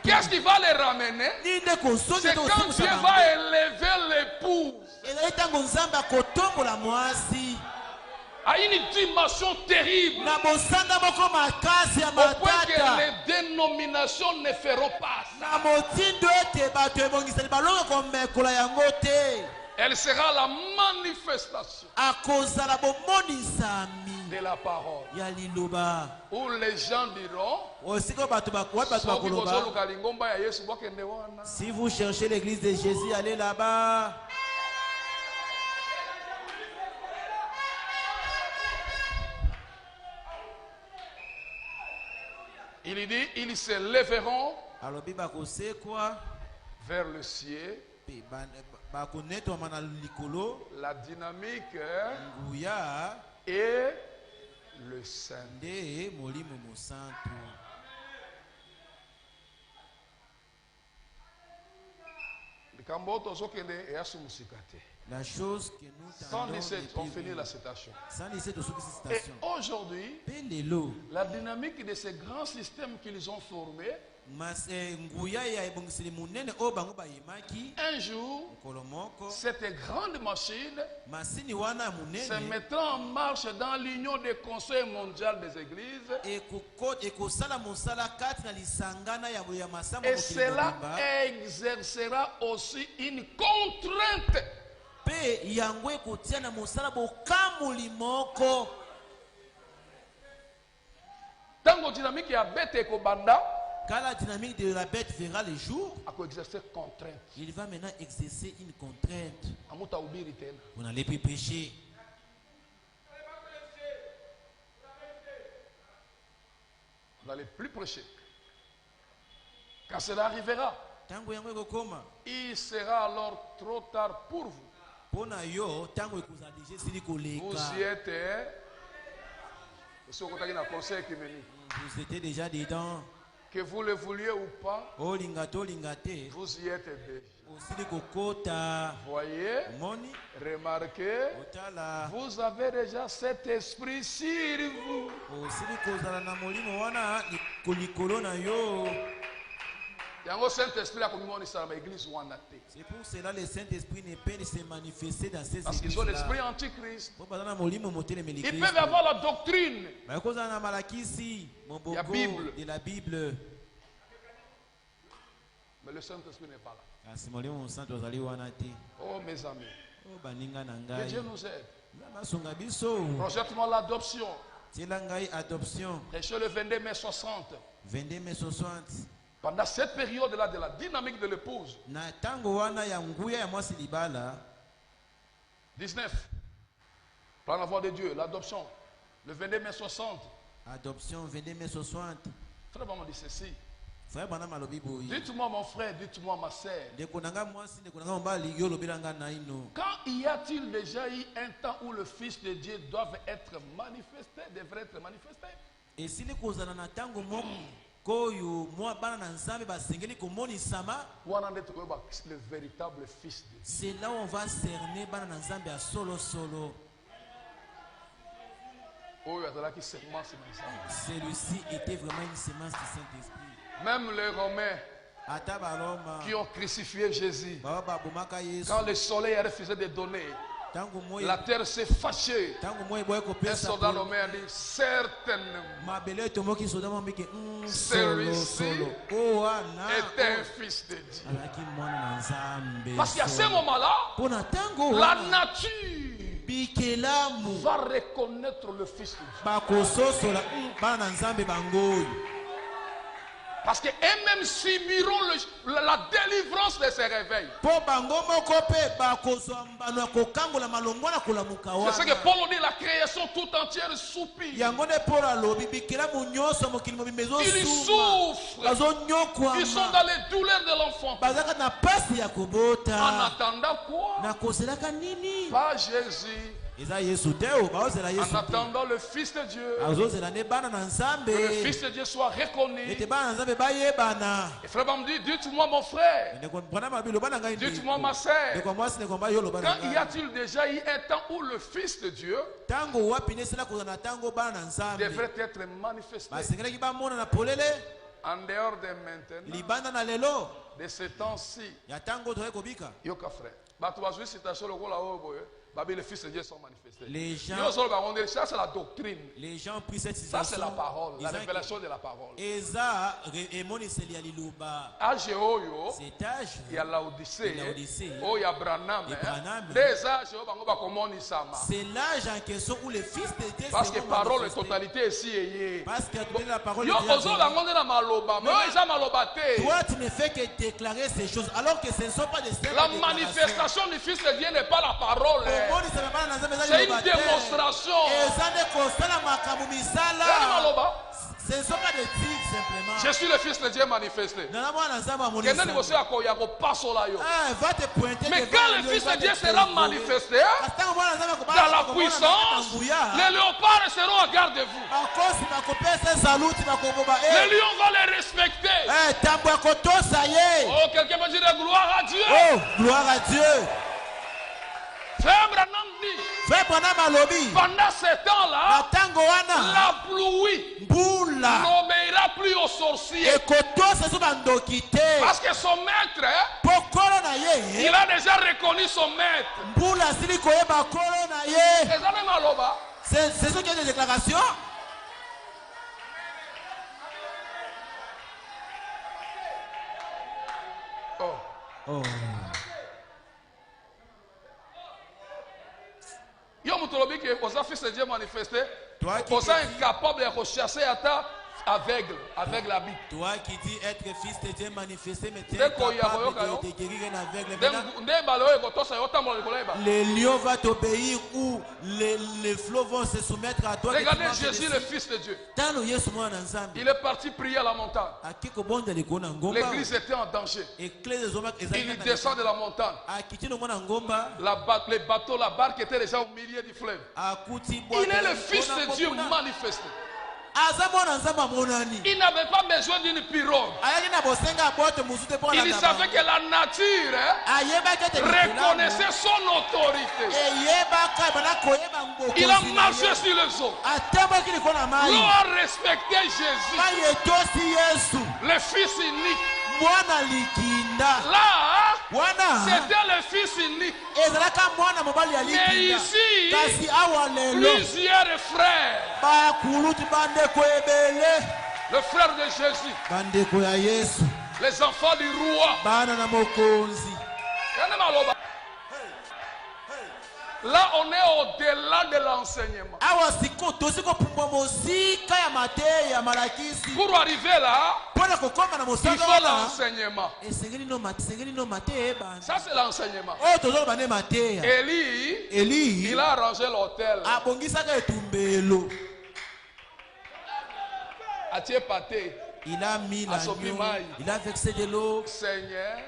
Qu'est-ce qui va les ramener? C'est quand Dieu va élever l'épouse à une dimension terrible, au point que les dénominations ne feront pas ça. Elle sera la manifestation de la parole, où les gens diront, si vous cherchez l'église de Jésus, allez là-bas. Il dit, ils se lèveront vers le ciel. La dynamique et le Saint. La chose que nous 117, on finit la citation. Et aujourd'hui, la dynamique de ces grands systèmes qu'ils ont formés, un jour, cette grande machine se mettra en marche dans l'union des conseils mondiaux des églises. Et cela exercera aussi une contrainte. Tango dynamique ya bête ko banda. Quand la dynamique de la bête verra le jour, il va maintenant exercer une contrainte. Vous n'allez plus prêcher. Vous n'allez plus prêcher. Quand cela arrivera, il sera alors trop tard pour vous. Vous y êtes. Vous étiez déjà dedans. Que vous le vouliez ou pas, vous y êtes déjà. Voyez, remarquez, vous avez déjà cet esprit sur vous. C'est pour cela que le Saint-Esprit ne peut se manifester dans ces églises. Parce qu'ils ont l'esprit antichrist. Ils peuvent avoir la doctrine de la Bible. Mais le Saint-Esprit n'est pas là. Oh mes amis, que Dieu nous aide. Projette-moi l'adoption. Prêchez le 22 mai 60. Pendant cette période-là de la dynamique de l'épouse. 19. Par la voix de Dieu, l'adoption. Le 22 mai 60. Adoption 22 mai 60. Frère Maman dit ceci. Dites-moi mon frère, dites-moi ma sœur. Quand y a-t-il déjà eu un temps où le Fils de Dieu doit être manifesté, devrait être manifesté? Et si les le véritable Fils de Dieu. C'est là où on va cerner à solo solo. Celui-ci était vraiment une semence du Saint-Esprit. Même les Romains qui ont crucifié Jésus, quand le soleil a refusé de donner, la terre s'est fâchée. Un soldat romain a dit certainement, celui-ci est un fils de Dieu. Parce qu'à ce moment-là, la nature va reconnaître le Fils de Dieu. Parce qu'eux-mêmes subiront la délivrance de ces réveils. C'est ce que Paul dit, la création tout entière soupire. Il souffre. Ils sont dans les douleurs de l'enfant. En attendant quoi? Pas Jésus. En attendant le Fils de Dieu, que le Fils de Dieu soit reconnu. Et frère me dit, dites-moi mon frère, dites-moi ma sœur, quand y a-t-il déjà eu un temps où le Fils de Dieu devrait être manifesté? En dehors de maintenant, de ce temps-ci, yoka frère, le Fils de Dieu sont manifestés. Ça c'est la doctrine. Les gens prient cette situation. Ça c'est la parole, la révélation de la parole. Cet âge, il y a l'Odyssée, il y a Branham. C'est l'âge en question où le Fils de Dieu. Parce que parole est totalité ici. Parce que la parole. Toi tu ne fais que déclarer ces choses alors que ce ne sont pas des simples. La manifestation du Fils de Dieu n'est pas la parole. C'est une démonstration. Ce ne sont pas des tics simplement. Je suis le Fils de Dieu manifesté. Mais quand le Fils de Dieu sera manifesté dans la puissance, les léopards seront à garde de vous. Les lions vont les respecter. Oh, quelqu'un va dire gloire à Dieu. Oh, gloire à Dieu. Pendant ce temps-là, la pluie n'obéira plus aux sorciers. Parce que son maître, il a déjà reconnu son maître. C'est ce qui est des déclarations. Oh. Aux fils de Dieu manifesté, aux incapables de rechercher à ta aveugle habite. Toi qui dis être fils de Dieu manifesté, mais tu es capable de guérir un aveugle. Les lions vont t'obéir ou les flots vont se soumettre à toi. Regardez Jésus, le Fils de Dieu. Il est parti prier à la montagne. L'église était en danger. Il descend de la montagne. Les bateaux, la barque était déjà au milieu du fleuve. Il est le Fils de Dieu manifesté. Il n'avait pas besoin d'une pirogue. Il savait que la nature reconnaissait son autorité. Il a marché sur les eaux. L'eau a respecté Jésus, le Fils unique. Là, c'était le Fils unique. Mais ici, plusieurs frères. Le frère de Jésus, Les enfants du roi. Là, on est au-delà de l'enseignement. Pour arriver là, il faut l'enseignement. Ça, c'est l'enseignement. Élie, il a arrangé l'hôtel. Atié pâté. Il a mis l'agneau, il a versé de l'eau. Seigneur,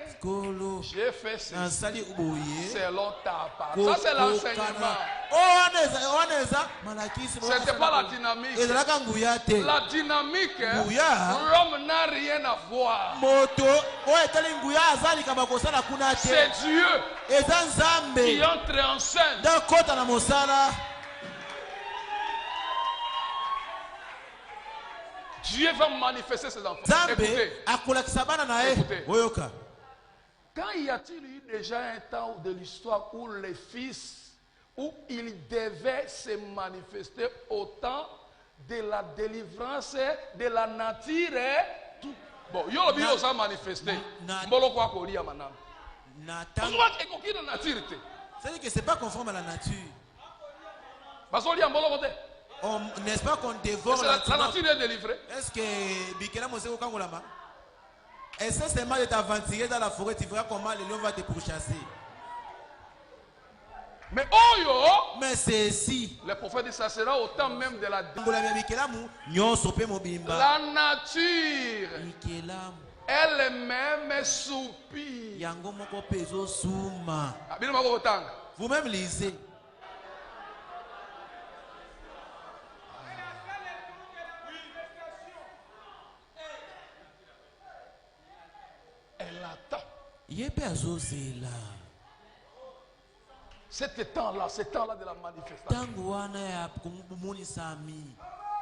j'ai fait ceci selon ta parole. Ça, c'est l'enseignement. Ce n'était pas la dynamique. La dynamique, l'homme n'a rien à voir. C'est Dieu qui entre en scène. Dieu va manifester ses enfants. Écoutez. Quand y a-t-il eu déjà un temps de l'histoire où les fils, où ils devaient se manifester au temps de la délivrance de la nature? Bon, il y a bien osé manifester. C'est-à-dire que ce n'est pas conforme à la nature. N'est-ce pas qu'on dévore la nature est délivrée? Est-ce que Bikela Moseko Kangolama? Est-ce que c'est mal de t'aventurer dans la forêt? Tu verras comment les lions vont te pourchasser. Mais c'est si le prophète dit ça sera au temps même de la nature elle-même soupire. Vous-même lisez. Elle attend. Cet temps-là de la manifestation.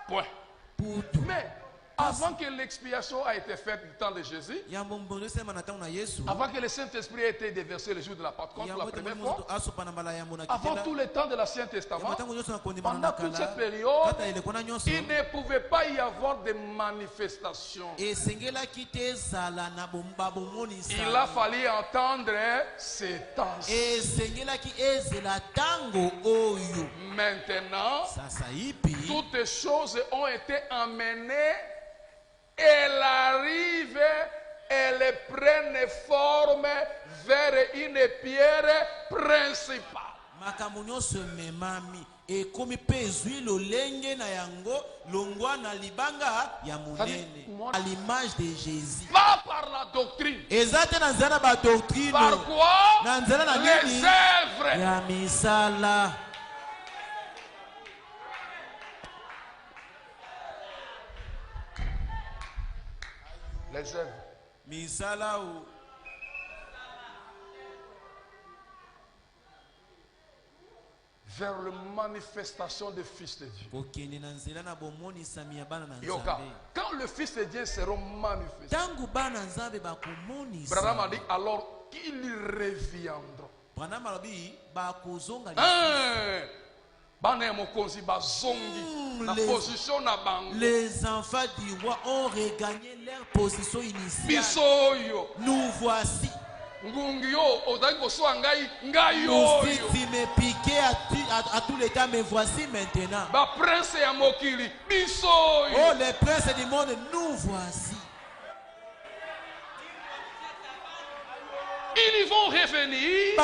Point. Mais avant que l'expiation a été faite du temps de Jésus, avant que le Saint-Esprit ait été déversé le jour de la Pentecôte la première fois, avant tout le temps de l'Ancien Testament, pendant toute cette période, il ne pouvait pas y avoir de manifestation. Il a fallu entendre ces temps. Maintenant, toutes choses ont été emmenées. Elle arrive, elle prenne forme vers une pierre principale. À l'image de Jésus. Pas par la doctrine. Par quoi? Les œuvres. Les œuvres. Vers la manifestation du Fils de Dieu. Quand le Fils de Dieu sera manifesté, Branham a dit alors qu'ils reviendront. Les enfants du roi ont regagné leur position initiale. Nous voici. Tu me piquais à tous les temps, mais voici maintenant. Oh, les princes du monde, nous voici. Ils vont revenir.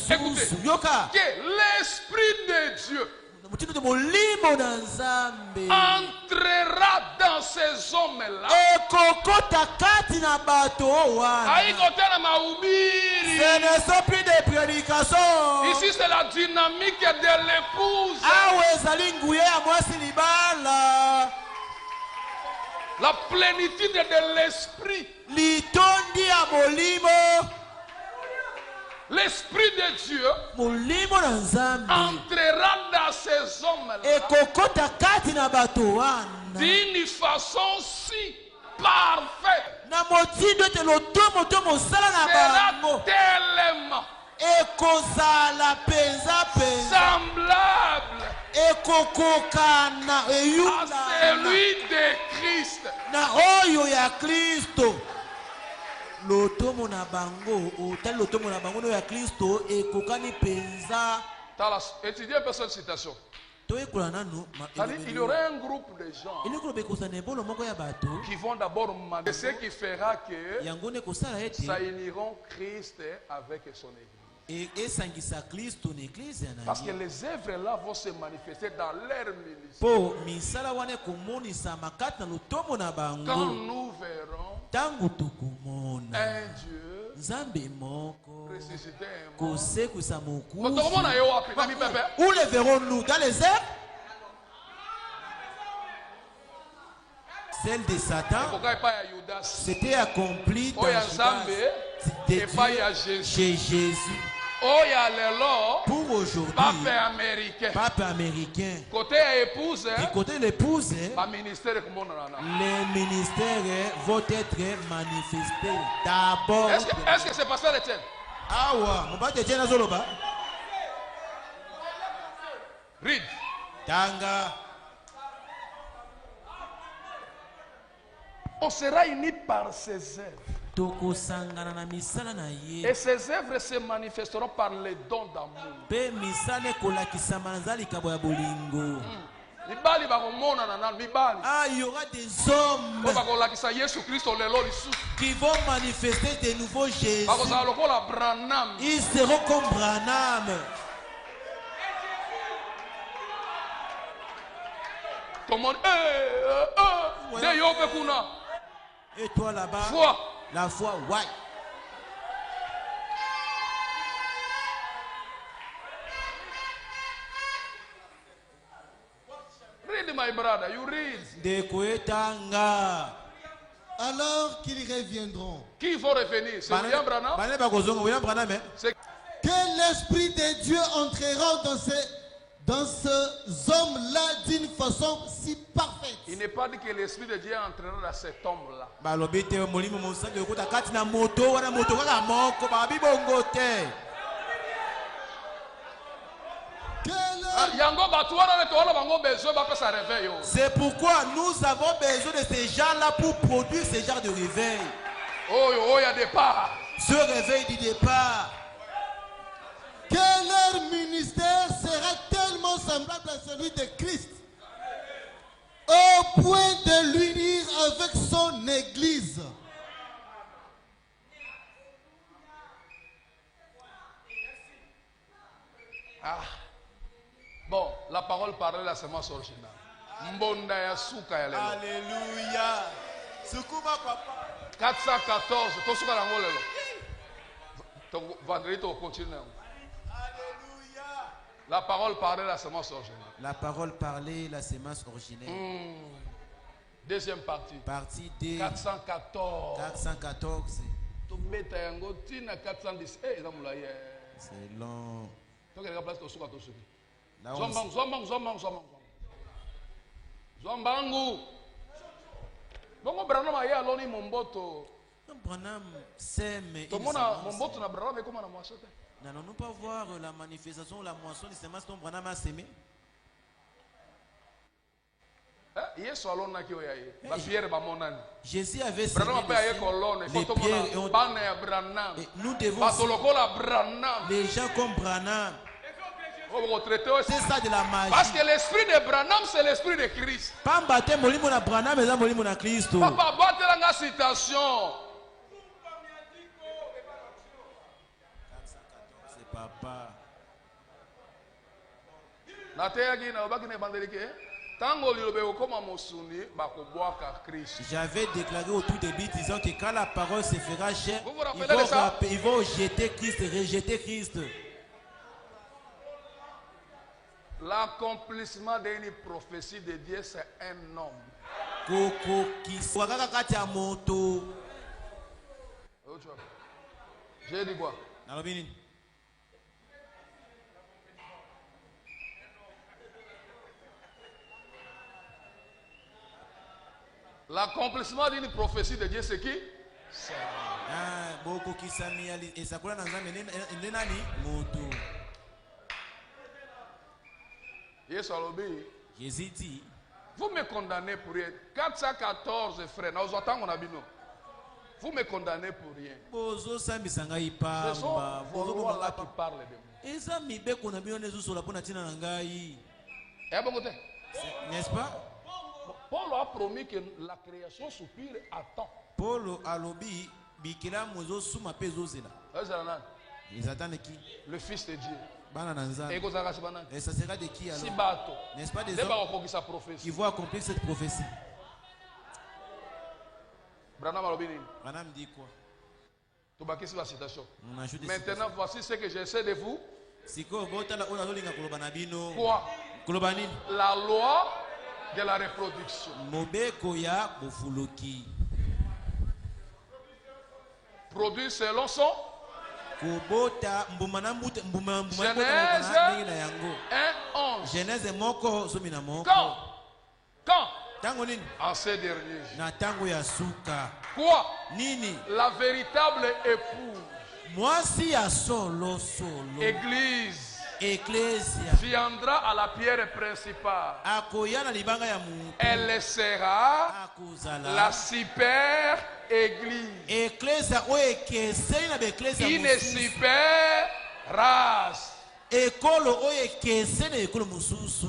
Écoutez, que l'Esprit de Dieu entrera dans ces hommes-là. Ce ne sont plus des prédications. Ici, c'est la dynamique de l'épouse. La plénitude de l'Esprit. L'Esprit de Dieu entrera dans ces hommes-là d'une façon si parfaite. Sera tellement semblable à celui de Christ L'automo na bango, ou tel l'automo na bango ya Christo et kokani penza. Étudiez un peu cette citation. Il y aurait un groupe de gens qui vont d'abord demander ce qui fera que ça uniront Christ avec son Église. Parce que les œuvres là vont se manifester dans leur ministère. Quand nous verrons un Dieu ressuscité où le verrons-nous? Dans les airs? Celle de Satan, c'était accompli dans chez Jésus. Pour aujourd'hui, pape américain, côté épouse, du côté de l'épouse, les ministères vont être manifestés d'abord. Est-ce que c'est pasteur Etienne? Ah ouais, mon père Etienne Azoloba. Read. Tanga. On sera unis par ses œuvres. Et ces œuvres se manifesteront par les dons d'amour. Ah, il y aura des hommes qui vont manifester de nouveaux Jésus. Ils seront comme Branham. Tout le monde, et toi là-bas, foi. La foi, ouais. Read, my brother, you read. Alors qu'ils reviendront. Qui vont revenir? C'est William Branham? Que l'Esprit de Dieu entrera dans ces hommes-là d'une façon si parfaite. Il n'est pas dit que l'Esprit de Dieu entrera dans cet homme-là. C'est pourquoi nous avons besoin de ces gens-là pour produire ce genre de réveil. Oh, il y a départ. Ce réveil du départ. Que leur ministère sera tellement semblable à celui de Christ, au point de l'unir avec son Église. Ah. Bon, la parole parle la semence originale. Alléluia. 414. Vendredi, on continue. La parole parlait la semence originale. La parole parlait la semence originelle. Deuxième partie. Partie D. 414. 414. C'est long. Zombangu. Bongo Branham aye aloni momboto. Branham sème. Momboto na Branham et comment na moisson. N'allons-nous pas voir la manifestation, la moisson des semences dont Branham a sémé? Jésus avait sémé les pierres et nous devons les gens comme Branham. C'est ça de la magie. Parce que l'esprit de Branham, c'est l'esprit de Christ. Papa, battez la citation. Papa. J'avais déclaré au tout début disant que quand la parole se fera chère, ils vont jeter Christ, rejeter Christ. L'accomplissement d'une prophétie de Dieu, c'est un homme. J'ai dit quoi? L'accomplissement d'une prophétie de Dieu, c'est qui? C'est Jésus dit, vous me condamnez pour rien. 414 frères. Vous me condamnez pour rien. Ce sont vos lois qui parlent de moi. N'est-ce pas? Paul a promis que la création soupire à temps. Paul alobi bikila mozo suma pezozela. Ils attendent qui? Le Fils de Dieu. Et ça sera de qui alors? N'est-ce pas des hommes qui vont accomplir cette prophétie? Branham dit quoi? Maintenant, voici ce que j'essaie de vous. Quoi? La loi de la reproduction. Produit selon son Genèse 1:11. Quand? En ces derniers jours. Quoi? La véritable épouse. Église viendra à la pierre principale. Elle sera la super église. Une super race.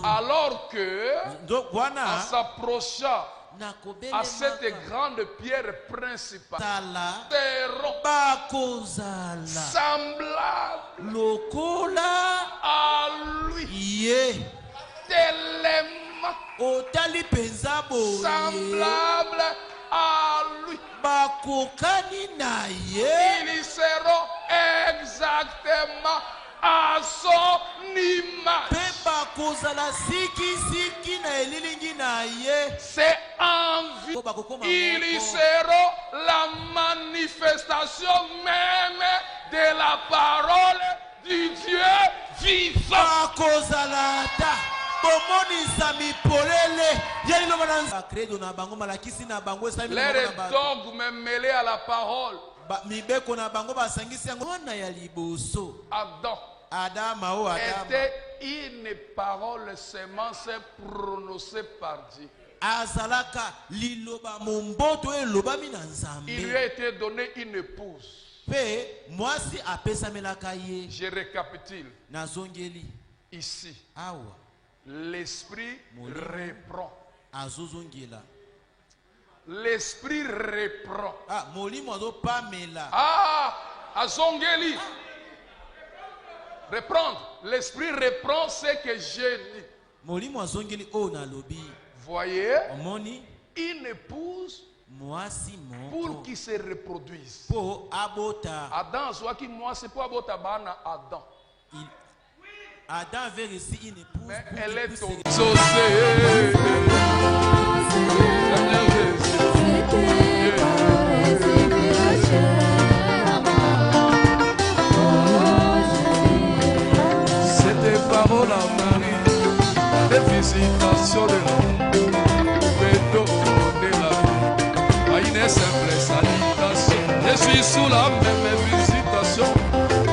Alors que, en s'approchant à cette grande pierre principale, seront semblables à lui. Tellement semblables à lui. Ils seront exactement à son image. C'est en vue. Ils seront la manifestation même de la parole du Dieu vivant. Les dogmes mêlés à la parole. Adam était une parole semence prononcée par Dieu. Il lui a été donné une épouse. Je récapitule. Ici, l'esprit reprend. L'esprit reprend. Azongeli. Reprendre. L'esprit reprend ce que j'ai dit. Voyez, une épouse pour qu'il se reproduise. Adam, soit qui moi, c'est pour abota bana Adam. Adam avait reçu une épouse. Mais elle est tombée. C'était parole à Marie, des visitations de l'homme, de la vie, à une simple salutation. Je suis sous la même visitation,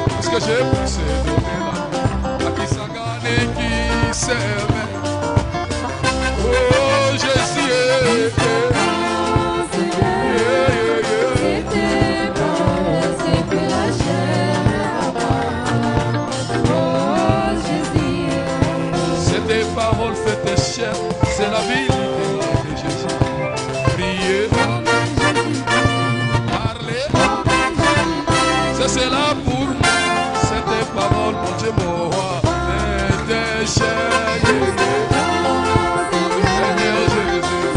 parce que j'ai poussé donner la vie, à qui s'engane, qui s'aime. Oh Jésus, c'est la vie de Jésus. Priez, parlez, c'est cela pour moi. Cette parole, mon Dieu, mon roi, est déchaînée. Seigneur Jésus,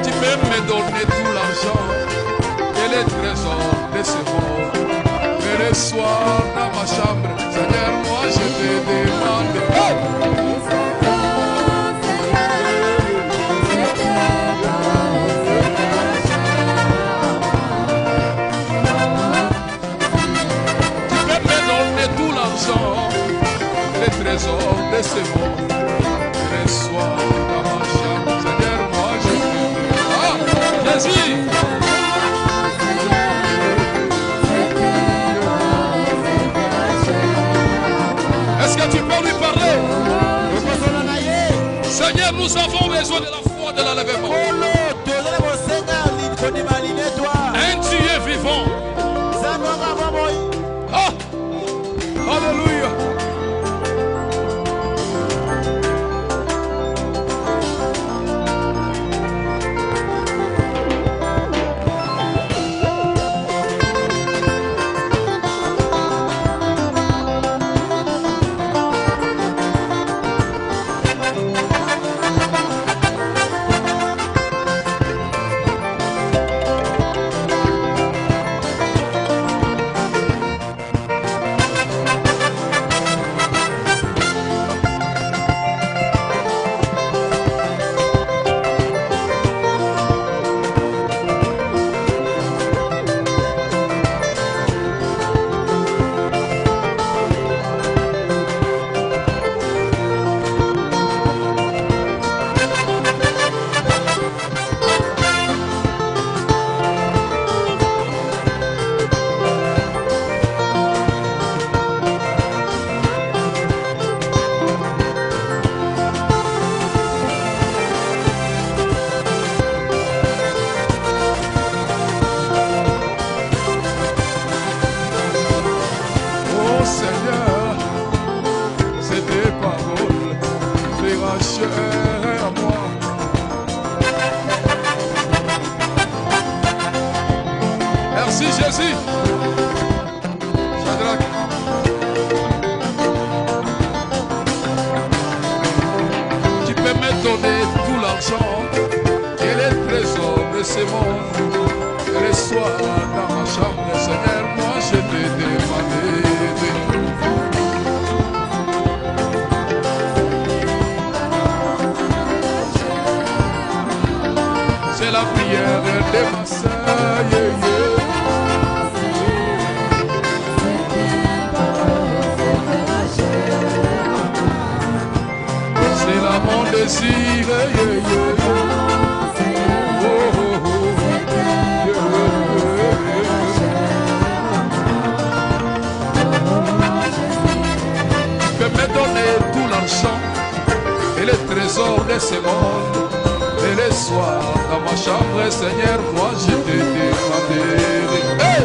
tu peux me donner tout l'argent et les trésors de ce monde. Le soir dans ma chambre, Seigneur, moi je te demande. Tu peux me donner tout l'argent, les trésors de ce monde. Le soir dans ma chambre, Seigneur, moi je te demande. Jésus! Est-ce que tu peux lui parler? Seigneur, nous avons besoin de la foi de l'enlèvement. Un Dieu vivant. Ah! Alléluia. Merci Jésus. Shadrach. Tu peux me donner tout l'argent et les trésors de ce monde. Et le soir dans ma chambre, Seigneur, moi je t'ai demandé. C'est la prière de ma sœur. C'est là mon désir. Tu peux me donner tout l'argent et les trésors de ce monde. Et le soir, dans ma chambre, Seigneur, moi je t'ai demandé. Hey!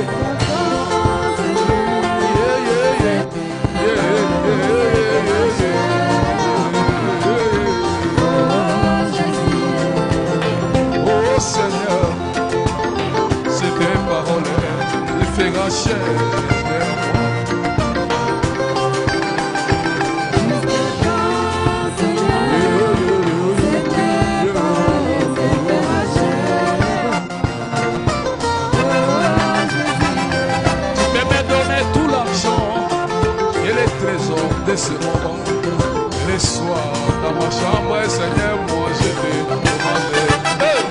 Oh Seigneur, c'est tes paroles, les fera chair. De ce moment, les soirs dans ma chambre, Seigneur, moi je t'ai demandé. Hey!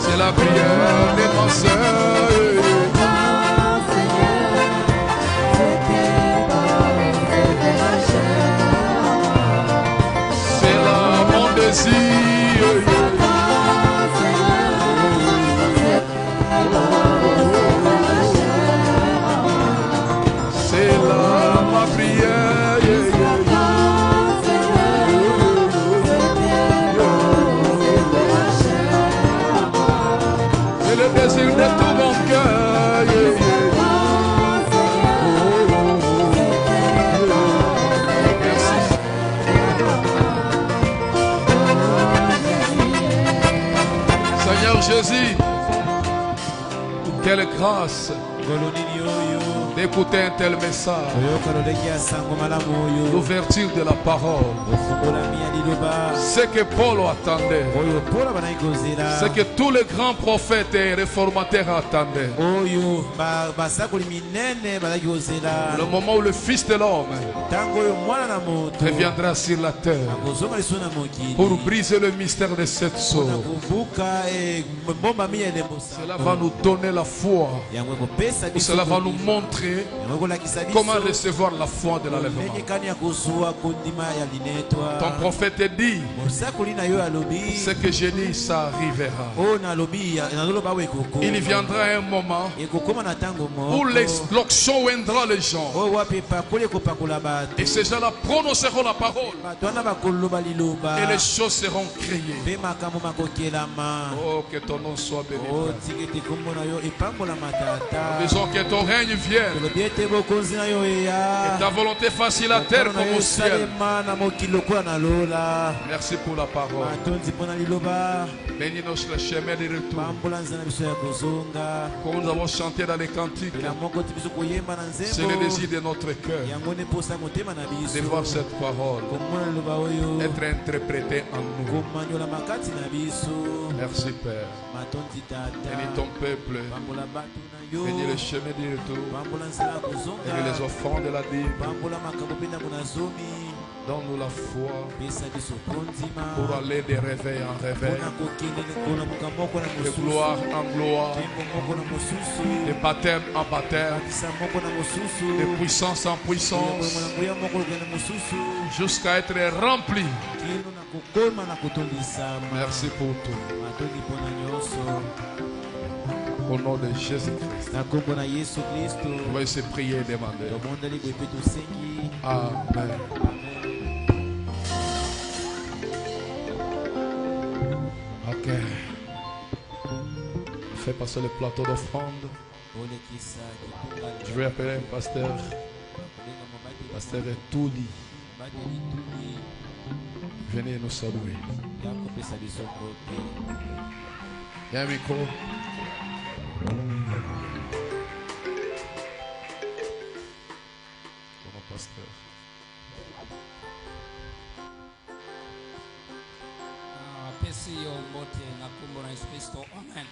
C'est la prière de ma sœur. C'est là mon désir. De tout mon cœur, Seigneur Jésus, quelle grâce d'écouter un tel message, l'ouverture de la parole, ce que Paul attendait, ce que tous les grands prophètes et réformateurs attendaient. Le moment où le Fils de l'homme reviendra sur la terre pour briser le mystère de cette sceau. Cela va nous donner la foi. Cela va nous montrer montrer comment recevoir la foi de l'enlèvement. Ton prophète dit, ce que j'ai dit, ça arrivera. Il viendra un moment où l'onction viendra les gens. Et ces gens-là prononceront la parole. Et les choses seront créées. Oh, que ton nom soit béni. Disons que ton règne vienne. Et ta volonté fasse la terre comme au ciel. Merci pour la parole. Bénis nos chemins de retour. Comme nous avons chanté dans les cantiques, c'est le désir de notre cœur de voir cette parole être interprétée en nous. Merci Père. Bénis ton peuple. Bénis le chemin du retour. Bénis les offrandes de la dîme. Donne-nous la foi pour aller de réveil en réveil, de gloire en gloire, de baptême en baptême, de puissance en puissance, jusqu'à être rempli. Merci pour tout. Au nom de Jésus-Christ. On va essayer de prier et demander. Amen. Ok. Fais passer le plateau d'offrande. Je vais appeler un pasteur. Pasteur Touli. Venez nous saluer. Il y a un micro. Mon pasteur.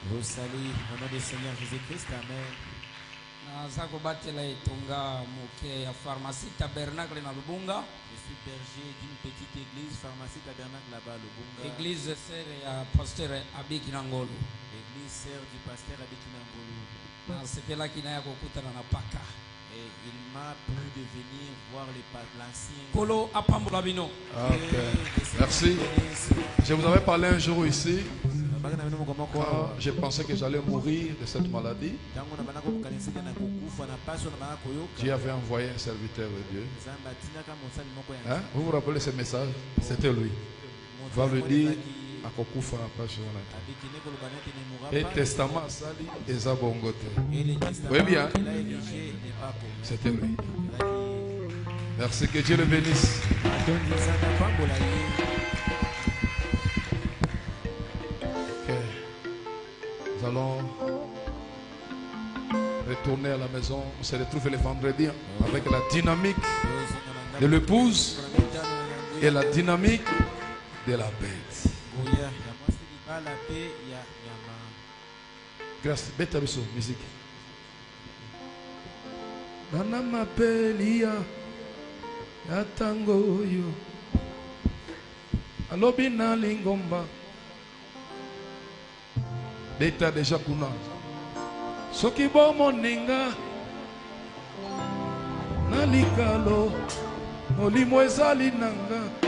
Vous saluez au nom du Seigneur Jésus-Christ. Amen. Je suis berger d'une petite église, pharmacie tabernacle là-bas, le Bunga. Église sœur du pasteur Abikinangolo. Et il m'a plu de venir voir l'ancien. Okay. Merci. Je vous avais parlé un jour ici. Je pensais que j'allais mourir de cette maladie. Dieu avait envoyé un serviteur de Dieu. Hein? Vous vous rappelez ce message? C'était lui. Va lui dire à Kokufa n'a pas sur la. Et testament sali et zabongote. Oui bien. C'était lui. Merci, que Dieu le bénisse. Nous allons retourner à la maison. On se retrouve le vendredi avec la dynamique de l'épouse et la dynamique de la bête. Grâce, bête à musique. Nana mapelia ya tango yo alobi na lingomba beta déjà kuna soki bo moninga na likalo molimo ezali nanga